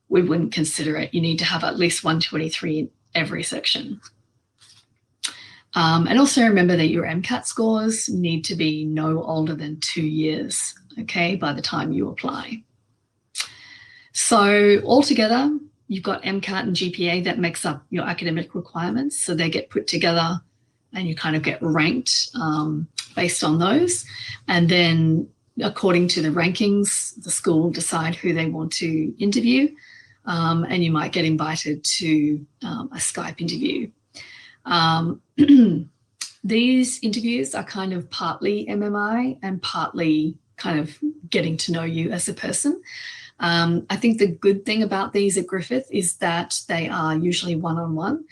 we wouldn't consider it. You need to have at least 123 in every section. And also remember that your MCAT scores need to be no older than 2 years, okay, by the time you apply. So altogether, you've got MCAT and GPA that makes up your academic requirements. So they get put together and you kind of get ranked based on those. And then according to the rankings, the school will decide who they want to interview. And you might get invited to a Skype interview. These interviews are kind of partly MMI and partly kind of getting to know you as a person. I think the good thing about these at Griffith is that they are usually one-on-one.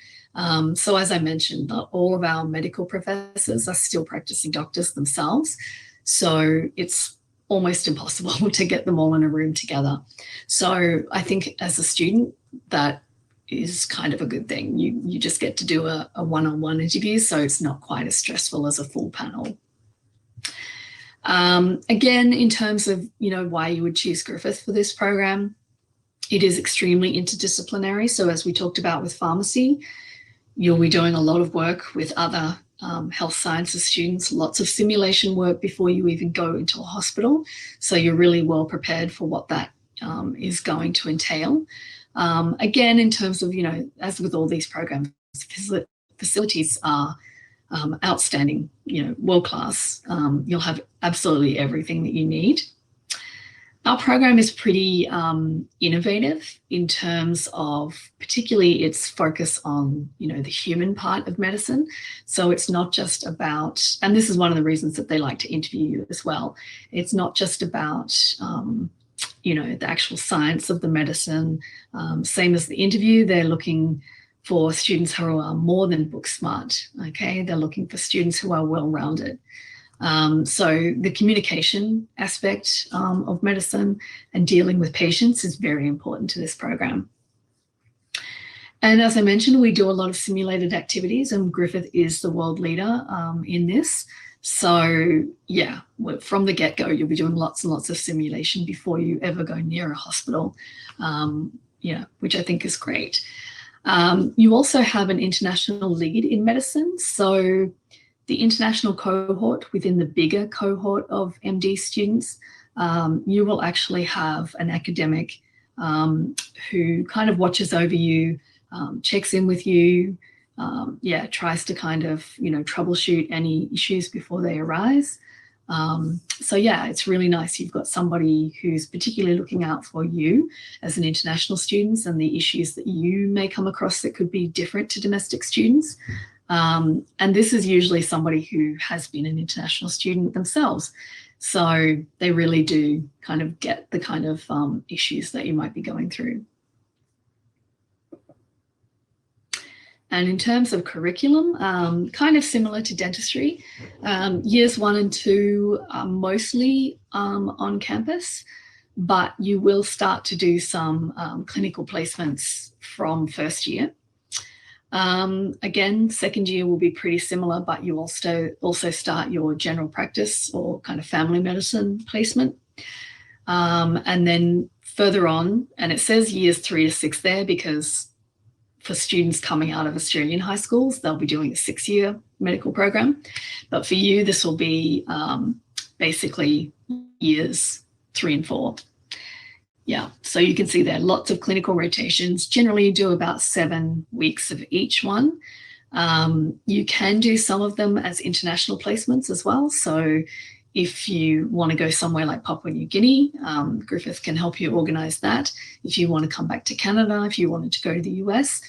So as I mentioned, all of our medical professors are still practicing doctors themselves. So it's almost impossible to get them all in a room together. So I think as a student, that is kind of a good thing. You just get to do a one-on-one interview, so it's not quite as stressful as a full panel. Again, in terms of, you know, why you would choose Griffith for this program, it is extremely interdisciplinary. So as we talked about with pharmacy, you'll be doing a lot of work with other health sciences students, lots of simulation work before you even go into a hospital. So you're really well prepared for what that is going to entail. Again, in terms of, you know, as with all these programs, facilities are outstanding, you know, world-class. You'll have absolutely everything that you need. Our program is pretty innovative in terms of particularly its focus on, you know, the human part of medicine. So it's not just about, and this is one of the reasons that they like to interview you as well. It's not just about, you know, the actual science of the medicine. Same as the interview, they're looking for students who are more than book smart, okay? They're looking for students who are well-rounded. So the communication aspect of medicine and dealing with patients is very important to this program. And as I mentioned, we do a lot of simulated activities, and Griffith is the world leader in this. So yeah, from the get-go, you'll be doing lots and lots of simulation before you ever go near a hospital, yeah, which I think is great. You also have an international lead in medicine. So the international cohort within the bigger cohort of MD students, you will actually have an academic who kind of watches over you, checks in with you, yeah, tries to kind of, you know, troubleshoot any issues before they arise. So yeah, it's really nice. You've got somebody who's particularly looking out for you as an international student and the issues that you may come across that could be different to domestic students. And this is usually somebody who has been an international student themselves. So they really do kind of get the kind of issues that you might be going through. And in terms of curriculum, kind of similar to dentistry, years 1 and 2 are mostly on campus, but you will start to do some clinical placements from first year. Again, second year will be pretty similar, but you also start your general practice or kind of family medicine placement. And then further on, and it says years 3 to 6 there because for students coming out of Australian high schools, they'll be doing a 6-year medical program. But for you, this will be basically years 3 and 4. Yeah, so you can see there lots of clinical rotations. Generally, you do about 7 weeks of each one. You can do some of them as international placements as well. So if you want to go somewhere like Papua New Guinea, Griffith can help you organise that. If you want to come back to Canada, if you wanted to go to the US,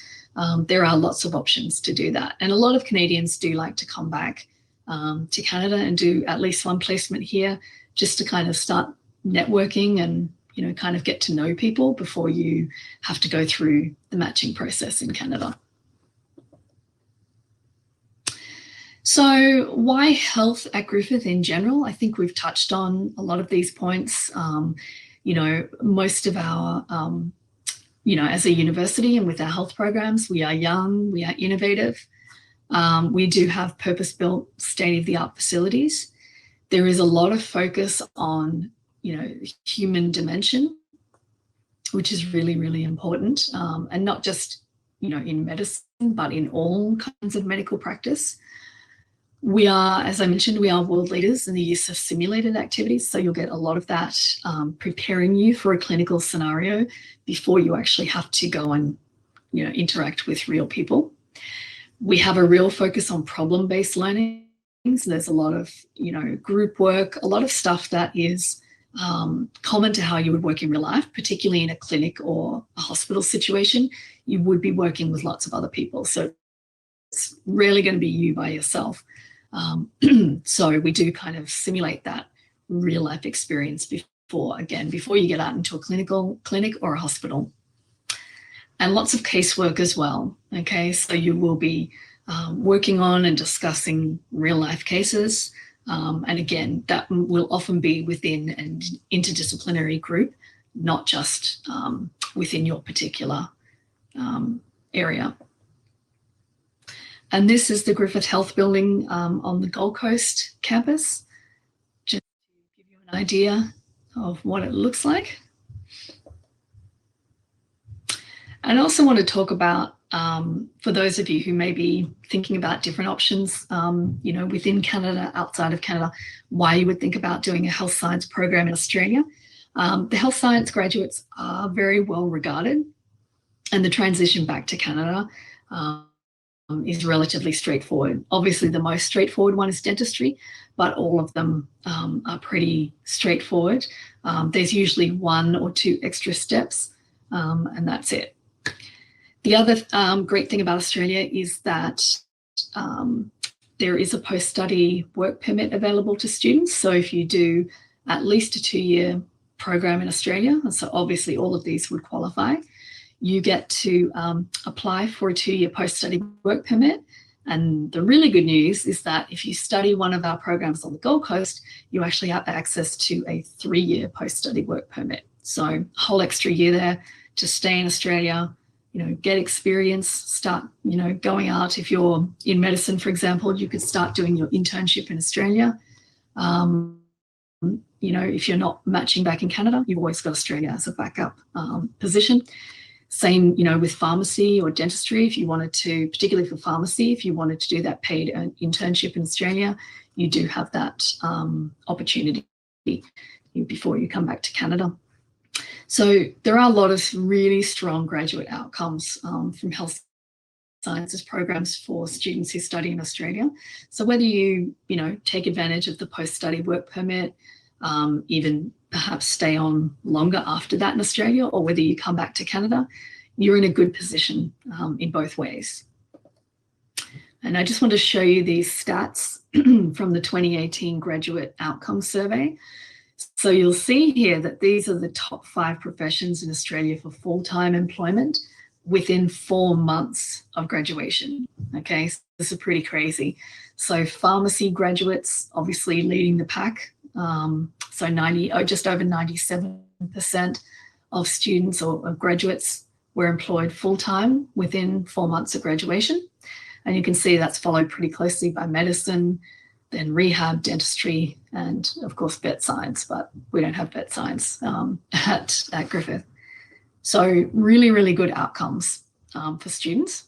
there are lots of options to do that. And a lot of Canadians do like to come back to Canada and do at least one placement here, just to kind of start networking and, you know, kind of get to know people before you have to go through the matching process in Canada. So why health at Griffith in general? I think we've touched on a lot of these points. You know, most of our, you know, as a university and with our health programs, we are young, we are innovative. We do have purpose-built state-of-the-art facilities. There is a lot of focus on, you know, human dimension, which is really, really important. And not just, you know, in medicine, but in all kinds of medical practice. We are, as I mentioned, we are world leaders in the use of simulated activities. So you'll get a lot of that preparing you for a clinical scenario before you actually have to go and, you know, interact with real people. We have a real focus on problem-based learning. So there's a lot of, you know, group work, a lot of stuff that is common to how you would work in real life, particularly in a clinic or a hospital situation. You would be working with lots of other people. So it's rarely going to be you by yourself. So we do kind of simulate that real life experience before you get out into a clinic or a hospital. And lots of casework as well. Okay, so you will be working on and discussing real life cases. And again, that will often be within an interdisciplinary group, not just within your particular area. And this is the Griffith Health building on the Gold Coast campus, just to give you an idea of what it looks like. And I also want to talk about, for those of you who may be thinking about different options, you know, within Canada, outside of Canada, why you would think about doing a health science program in Australia. The health science graduates are very well regarded, and the transition back to Canada is relatively straightforward. Obviously, the most straightforward one is dentistry, but all of them are pretty straightforward. There's usually 1 or 2 extra steps, and that's it. The other great thing about Australia is that there is a post-study work permit available to students. So if you do at least a 2-year program in Australia, and so obviously all of these would qualify, you get to apply for a 2-year post-study work permit. And the really good news is that if you study one of our programs on the Gold Coast, you actually have access to a 3-year post-study work permit. So a whole extra year there to stay in Australia, you know, get experience, start, you know, going out. If you're in medicine, for example, you could start doing your internship in Australia. You know, if you're not matching back in Canada, you've always got Australia as a backup position. Same, you know, with pharmacy or dentistry. If you wanted to, particularly for pharmacy, if you wanted to do that paid internship in Australia, you do have that opportunity before you come back to Canada. So there are a lot of really strong graduate outcomes from health sciences programs for students who study in Australia. So whether you know, take advantage of the post-study work permit, even perhaps stay on longer after that in Australia, or whether you come back to Canada, you're in a good position in both ways. And I just want to show you these stats from the 2018 Graduate Outcomes Survey. So you'll see here that these are the top 5 professions in Australia for full-time employment within 4 months of graduation. Okay, so this is pretty crazy. So pharmacy graduates obviously leading the pack. So just over 97% of students or of graduates were employed full-time within 4 months of graduation. And you can see that's followed pretty closely by medicine, then rehab, dentistry, and of course vet science, but we don't have vet science at Griffith. So really, really good outcomes for students.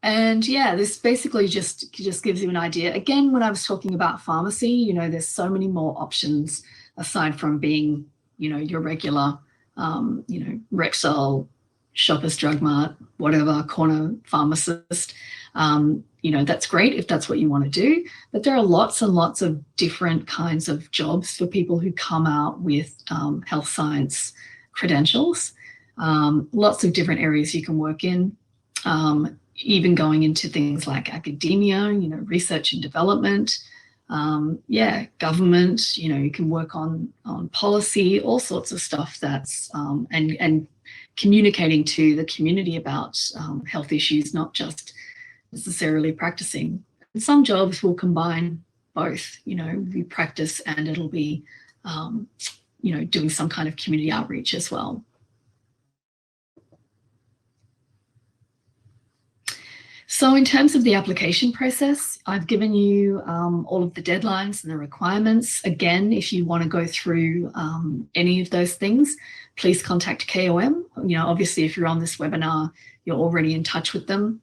And yeah, this basically just gives you an idea. Again, when I was talking about pharmacy, you know, there's so many more options aside from being, you know, your regular, you know, Rexall, Shoppers Drug Mart, whatever, corner pharmacist. You know, that's great if that's what you want to do, but there are lots and lots of different kinds of jobs for people who come out with health science credentials. Lots of different areas you can work in, even going into things like academia, you know, research and development, yeah, government, you know, you can work on policy, all sorts of stuff that's, and communicating to the community about health issues, not just necessarily practicing. And some jobs will combine both, you know, you practice and it'll be, you know, doing some kind of community outreach as well. So in terms of the application process, I've given you all of the deadlines and the requirements. Again, if you want to go through any of those things, please contact KOM. You know, obviously, if you're on this webinar, you're already in touch with them.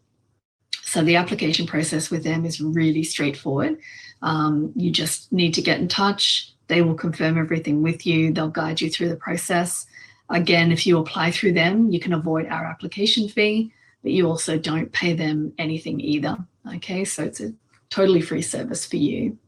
So the application process with them is really straightforward. You just need to get in touch. They will confirm everything with you. They'll guide you through the process. Again, if you apply through them, you can avoid our application fee, but you also don't pay them anything either. Okay, so it's a totally free service for you.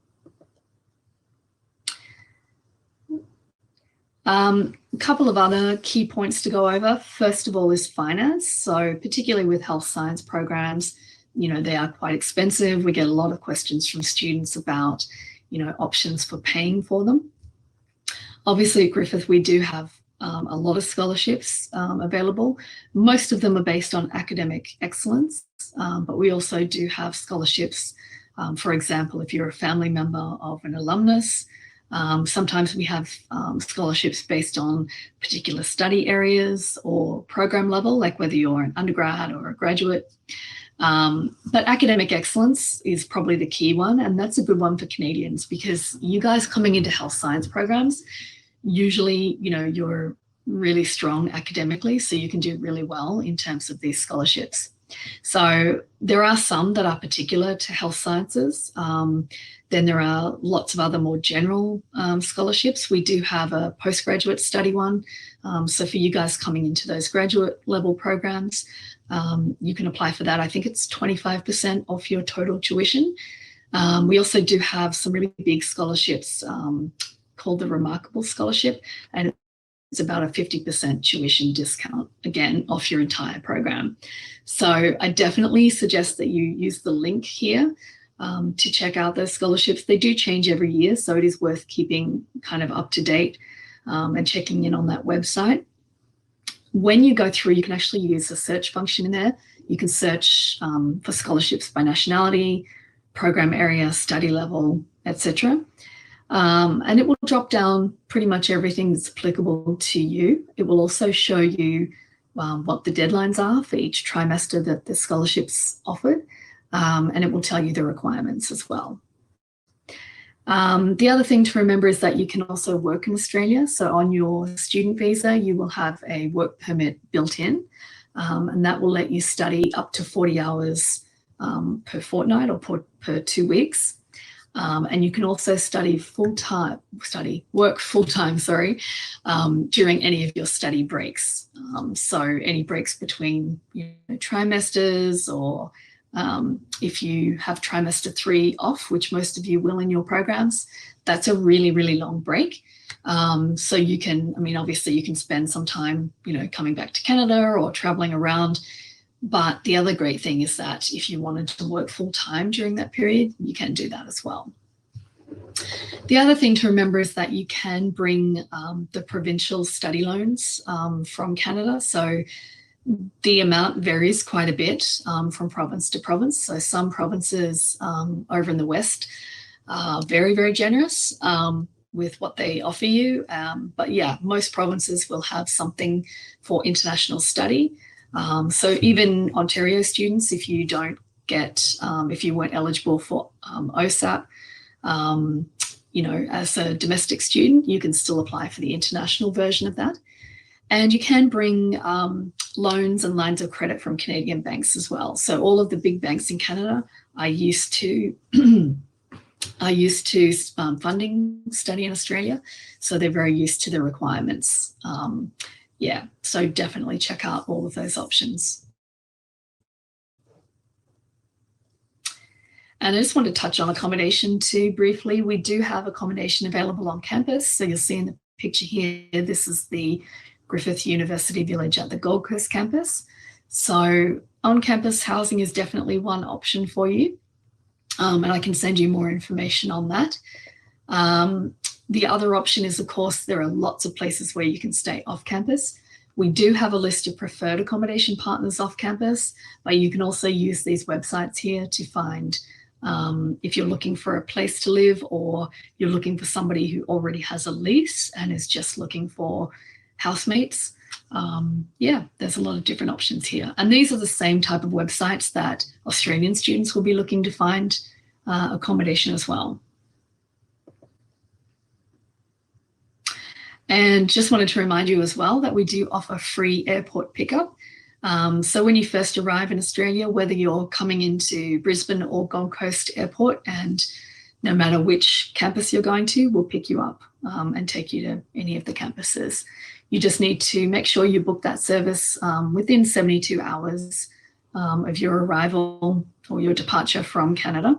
A couple of other key points to go over. First of all is finance. So particularly with health science programs, you know, they are quite expensive. We get a lot of questions from students about, you know, options for paying for them. Obviously at Griffith, we do have a lot of scholarships available. Most of them are based on academic excellence, but we also do have scholarships. For example, if you're a family member of an alumnus, sometimes we have scholarships based on particular study areas or program level, like whether you're an undergrad or a graduate. But academic excellence is probably the key one, and that's a good one for Canadians because you guys coming into health science programs, usually, you know, you're really strong academically, so you can do really well in terms of these scholarships. So there are some that are particular to health sciences. Then there are lots of other more general scholarships. We do have a postgraduate study one. So for you guys coming into those graduate level programs, you can apply for that. I think it's 25% off your total tuition. We also do have some really big scholarships called the Remarkable Scholarship, and it's about a 50% tuition discount, again, off your entire program. So I definitely suggest that you use the link here to check out those scholarships. They do change every year, so it is worth keeping kind of up to date and checking in on that website. When you go through, you can actually use the search function in there. You can search for scholarships by nationality, program area, study level, etc. And it will drop down pretty much everything that's applicable to you. It will also show you what the deadlines are for each trimester that the scholarship's offered, and it will tell you the requirements as well. The other thing to remember is that you can also work in Australia. So on your student visa, you will have a work permit built in, and that will let you study up to 40 hours per fortnight or per 2 weeks. And you can also study work full-time, during any of your study breaks. So any breaks between trimesters, or if you have trimester 3 off, which most of you will in your programs, that's a really, really long break. So you can, obviously you can spend some time, coming back to Canada or traveling around. But the other great thing is that if you wanted to work full-time during that period, you can do that as well. The other thing to remember is that you can bring the provincial study loans from Canada. So the amount varies quite a bit from province to province. So some provinces over in the West are very, very generous with what they offer you. But yeah, most provinces will have something for international study. So even Ontario students, if you don't get, if you weren't eligible for OSAP, as a domestic student, you can still apply for the international version of that. And you can bring loans and lines of credit from Canadian banks as well. So all of the big banks in Canada are used to funding study in Australia. So they're very used to the requirements. Yeah, so definitely check out all of those options. And I just want to touch on accommodation too briefly. We do have accommodation available on campus. So you'll see in the picture here, this is the Griffith University Village at the Gold Coast campus. So on-campus housing is definitely one option for you. And I can send you more information on that. The other option is, of course, there are lots of places where you can stay off campus. We do have a list of preferred accommodation partners off campus, but you can also use these websites here to find if you're looking for a place to live, or you're looking for somebody who already has a lease and is just looking for housemates. Yeah, there's a lot of different options here. And these are the same type of websites that Australian students will be looking to find accommodation as well. And just wanted to remind you as well that we do offer free airport pickup. So when you first arrive in Australia, whether you're coming into Brisbane or Gold Coast Airport, and no matter which campus you're going to, we'll pick you up and take you to any of the campuses. You just need to make sure you book that service within 72 hours of your arrival or your departure from Canada.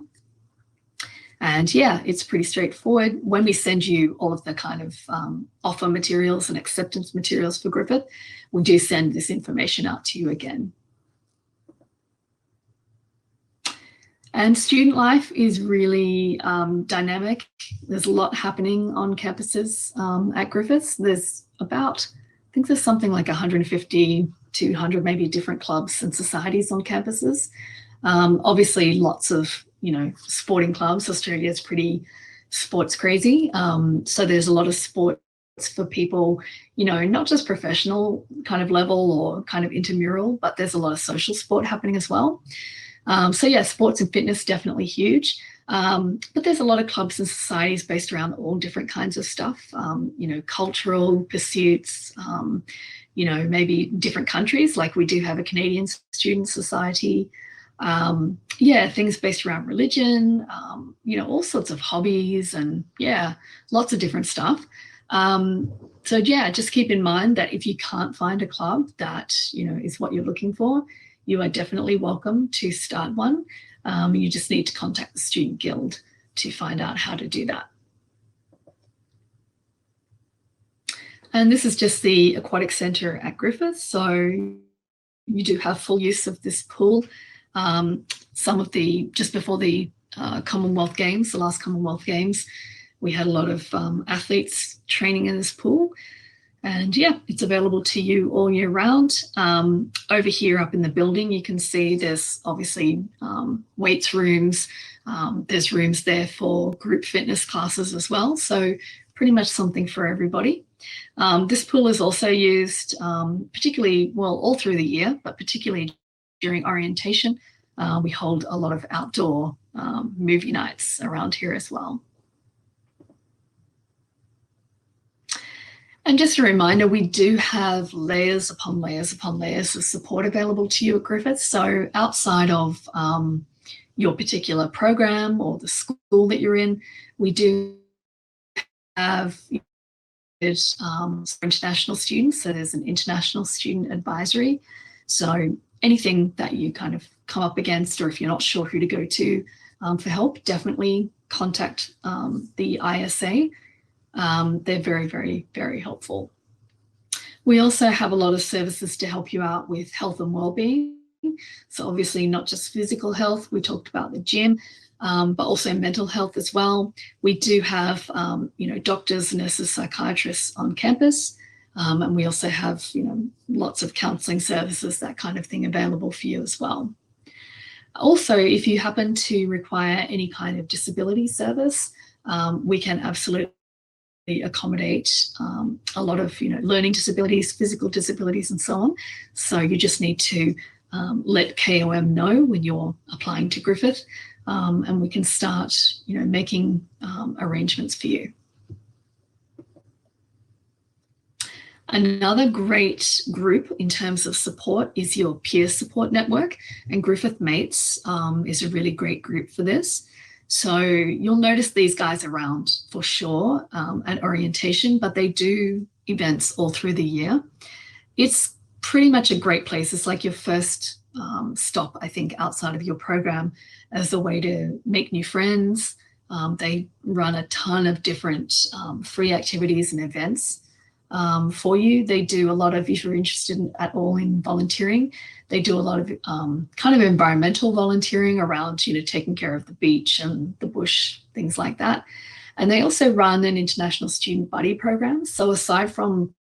And yeah, it's pretty straightforward. When we send you all of the kind of offer materials and acceptance materials for Griffith, we do send this information out to you again. And student life is really dynamic. There's a lot happening on campuses at Griffiths. There's about, I think there's something like 150, 200 maybe different clubs and societies on campuses. Obviously lots of, sporting clubs. Australia is pretty sports crazy. So there's a lot of sports for people, not just professional kind of level or kind of intramural, but there's a lot of social sport happening as well. So yeah, sports and fitness definitely huge. But there's a lot of clubs and societies based around all different kinds of stuff, cultural pursuits, maybe different countries, like we do have a Canadian student society. Yeah, things based around religion, all sorts of hobbies and yeah, lots of different stuff. So yeah, just keep in mind that if you can't find a club that, is what you're looking for, you are definitely welcome to start one. You just need to contact the Student Guild to find out how to do that. And this is just the Aquatic Centre at Griffith. So you do have full use of this pool. Just before the Commonwealth Games, the last Commonwealth Games, we had a lot of athletes training in this pool. And yeah, it's available to you all year round. Over here up in the building, you can see there's obviously weights rooms. There's rooms there for group fitness classes as well. So pretty much something for everybody. This pool is also used particularly, well, all through the year, but particularly during orientation. We hold a lot of outdoor movie nights around here as well. And just a reminder, we do have layers upon layers upon layers of support available to you at Griffith. So outside of your particular program or the school that you're in, we do have international students. So there's an international student advisory. So anything that you kind of come up against, or if you're not sure who to go to for help, definitely contact the ISA. They're very, very, very helpful. We also have a lot of services to help you out with health and well-being. So obviously not just physical health, we talked about the gym, but also mental health as well. We do have, doctors, nurses, psychiatrists on campus. And we also have, lots of counselling services, that kind of thing available for you as well. Also, if you happen to require any kind of disability service, we can absolutely accommodate a lot of, learning disabilities, physical disabilities, and so on. So you just need to let KOM know when you're applying to Griffith, and we can start, making arrangements for you. Another great group in terms of support is your peer support network, and Griffith Mates is a really great group for this. So you'll notice these guys around for sure at orientation, but they do events all through the year. It's pretty much a great place. It's like your first stop, I think, outside of your program as a way to make new friends. They run a ton of different free activities and events for you. They do a lot of, if you're interested at all in volunteering, they do a lot of kind of environmental volunteering around, taking care of the beach and the bush, things like that. And they also run an international student buddy program. So aside from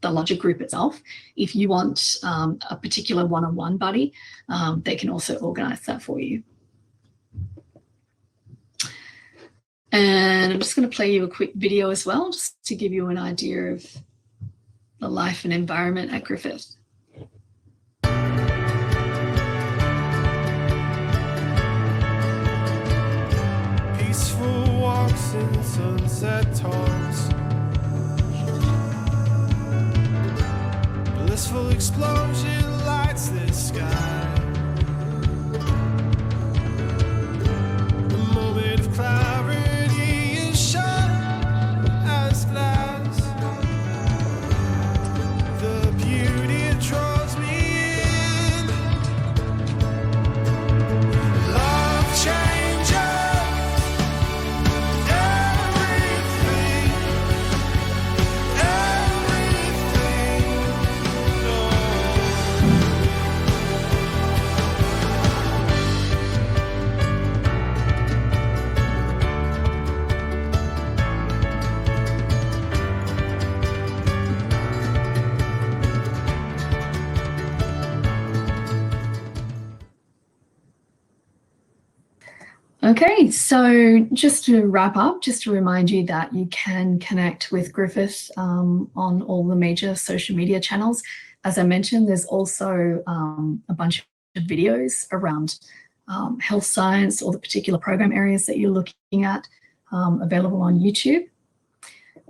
the larger group itself, if you want a particular one-on-one buddy, they can also organize that for you. And I'm just going to play you a quick video as well, just to give you an idea of the life and environment at Griffith. Peaceful walks in sunset talks, blissful explosion lights the sky. A moment of clarity. Okay, so just to wrap up, just to remind you that you can connect with Griffith on all the major social media channels. As I mentioned, there's also a bunch of videos around health science or the particular program areas that you're looking at available on YouTube.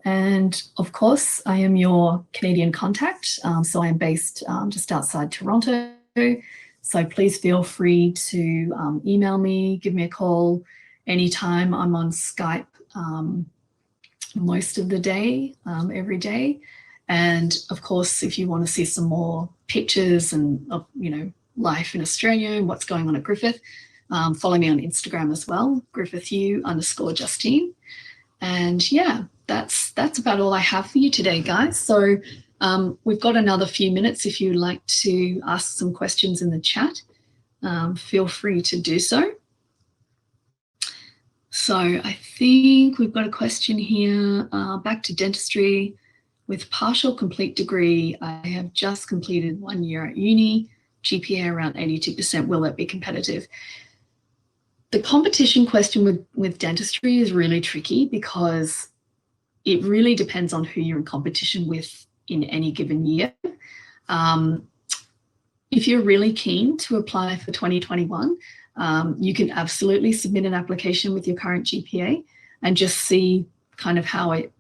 And of course, I am your Canadian contact. So I'm based just outside Toronto. So please feel free to email me, give me a call anytime. I'm on Skype most of the day, every day. And of course, if you want to see some more pictures and life in Australia and what's going on at Griffith, follow me on Instagram as well, GriffithU_Justine. And yeah, that's about all I have for you today, guys. So we've got another few minutes. If you'd like to ask some questions in the chat, feel free to do so. So I think we've got a question here. Back to dentistry. With partial complete degree, I have just completed 1 year at uni, GPA around 82%. Will that be competitive? The competition question with dentistry is really tricky because it really depends on who you're in competition with in any given year. If you're really keen to apply for 2021, you can absolutely submit an application with your current GPA and just see kind of how it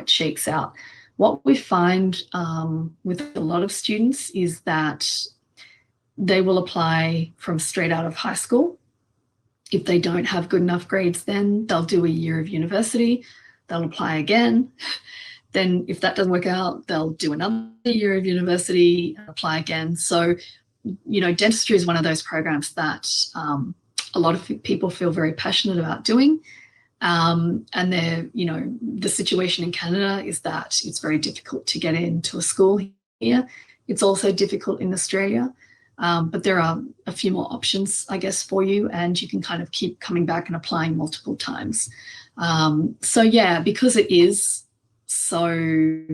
shakes out. What we find with a lot of students is that they will apply from straight out of high school. If they don't have good enough grades, then they'll do a year of university, they'll apply again. Then if that doesn't work out, they'll do another year of university, apply again. So, dentistry is one of those programs that a lot of people feel very passionate about doing. And the situation in Canada is that it's very difficult to get into a school here. It's also difficult in Australia, but there are a few more options, I guess, for you, and you can kind of keep coming back and applying multiple times. So yeah, because it is so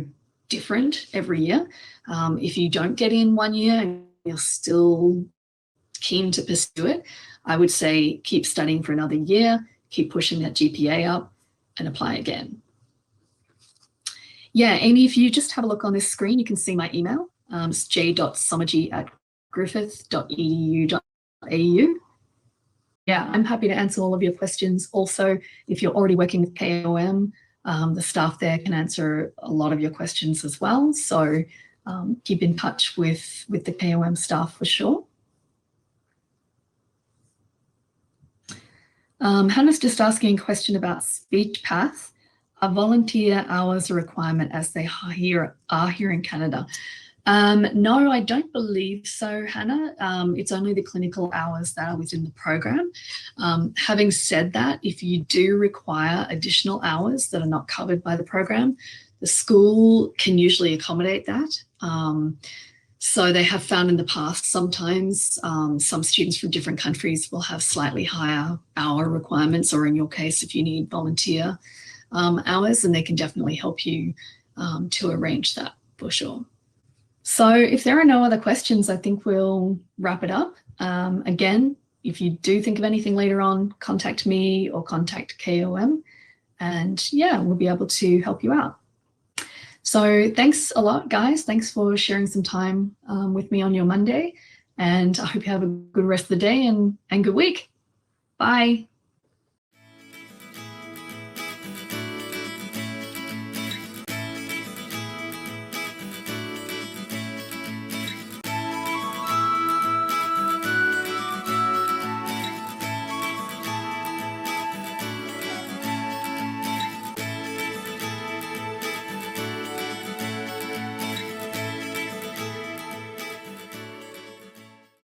different every year, if you don't get in 1 year and you're still keen to pursue it, I would say keep studying for another year, keep pushing that GPA up and apply again. Yeah, Amy, if you just have a look on this screen, you can see my email. It's j.somogyi@griffith.edu.au. Yeah, I'm happy to answer all of your questions. Also, if you're already working with KOM, The staff there can answer a lot of your questions as well. So keep in touch with the KOM staff for sure. Hannah's just asking a question about speech path. Are volunteer hours a requirement as they are here in Canada? No, I don't believe so, Hannah. It's only the clinical hours that are within the program. Having said that, if you do require additional hours that are not covered by the program, the school can usually accommodate that. So they have found in the past sometimes some students from different countries will have slightly higher hour requirements, or in your case, if you need volunteer hours, and they can definitely help you to arrange that for sure. So if there are no other questions, I think we'll wrap it up. Again, if you do think of anything later on, contact me or contact KOM, and yeah, we'll be able to help you out. So thanks a lot, guys. Thanks for sharing some time with me on your Monday, and I hope you have a good rest of the day and good week. Bye.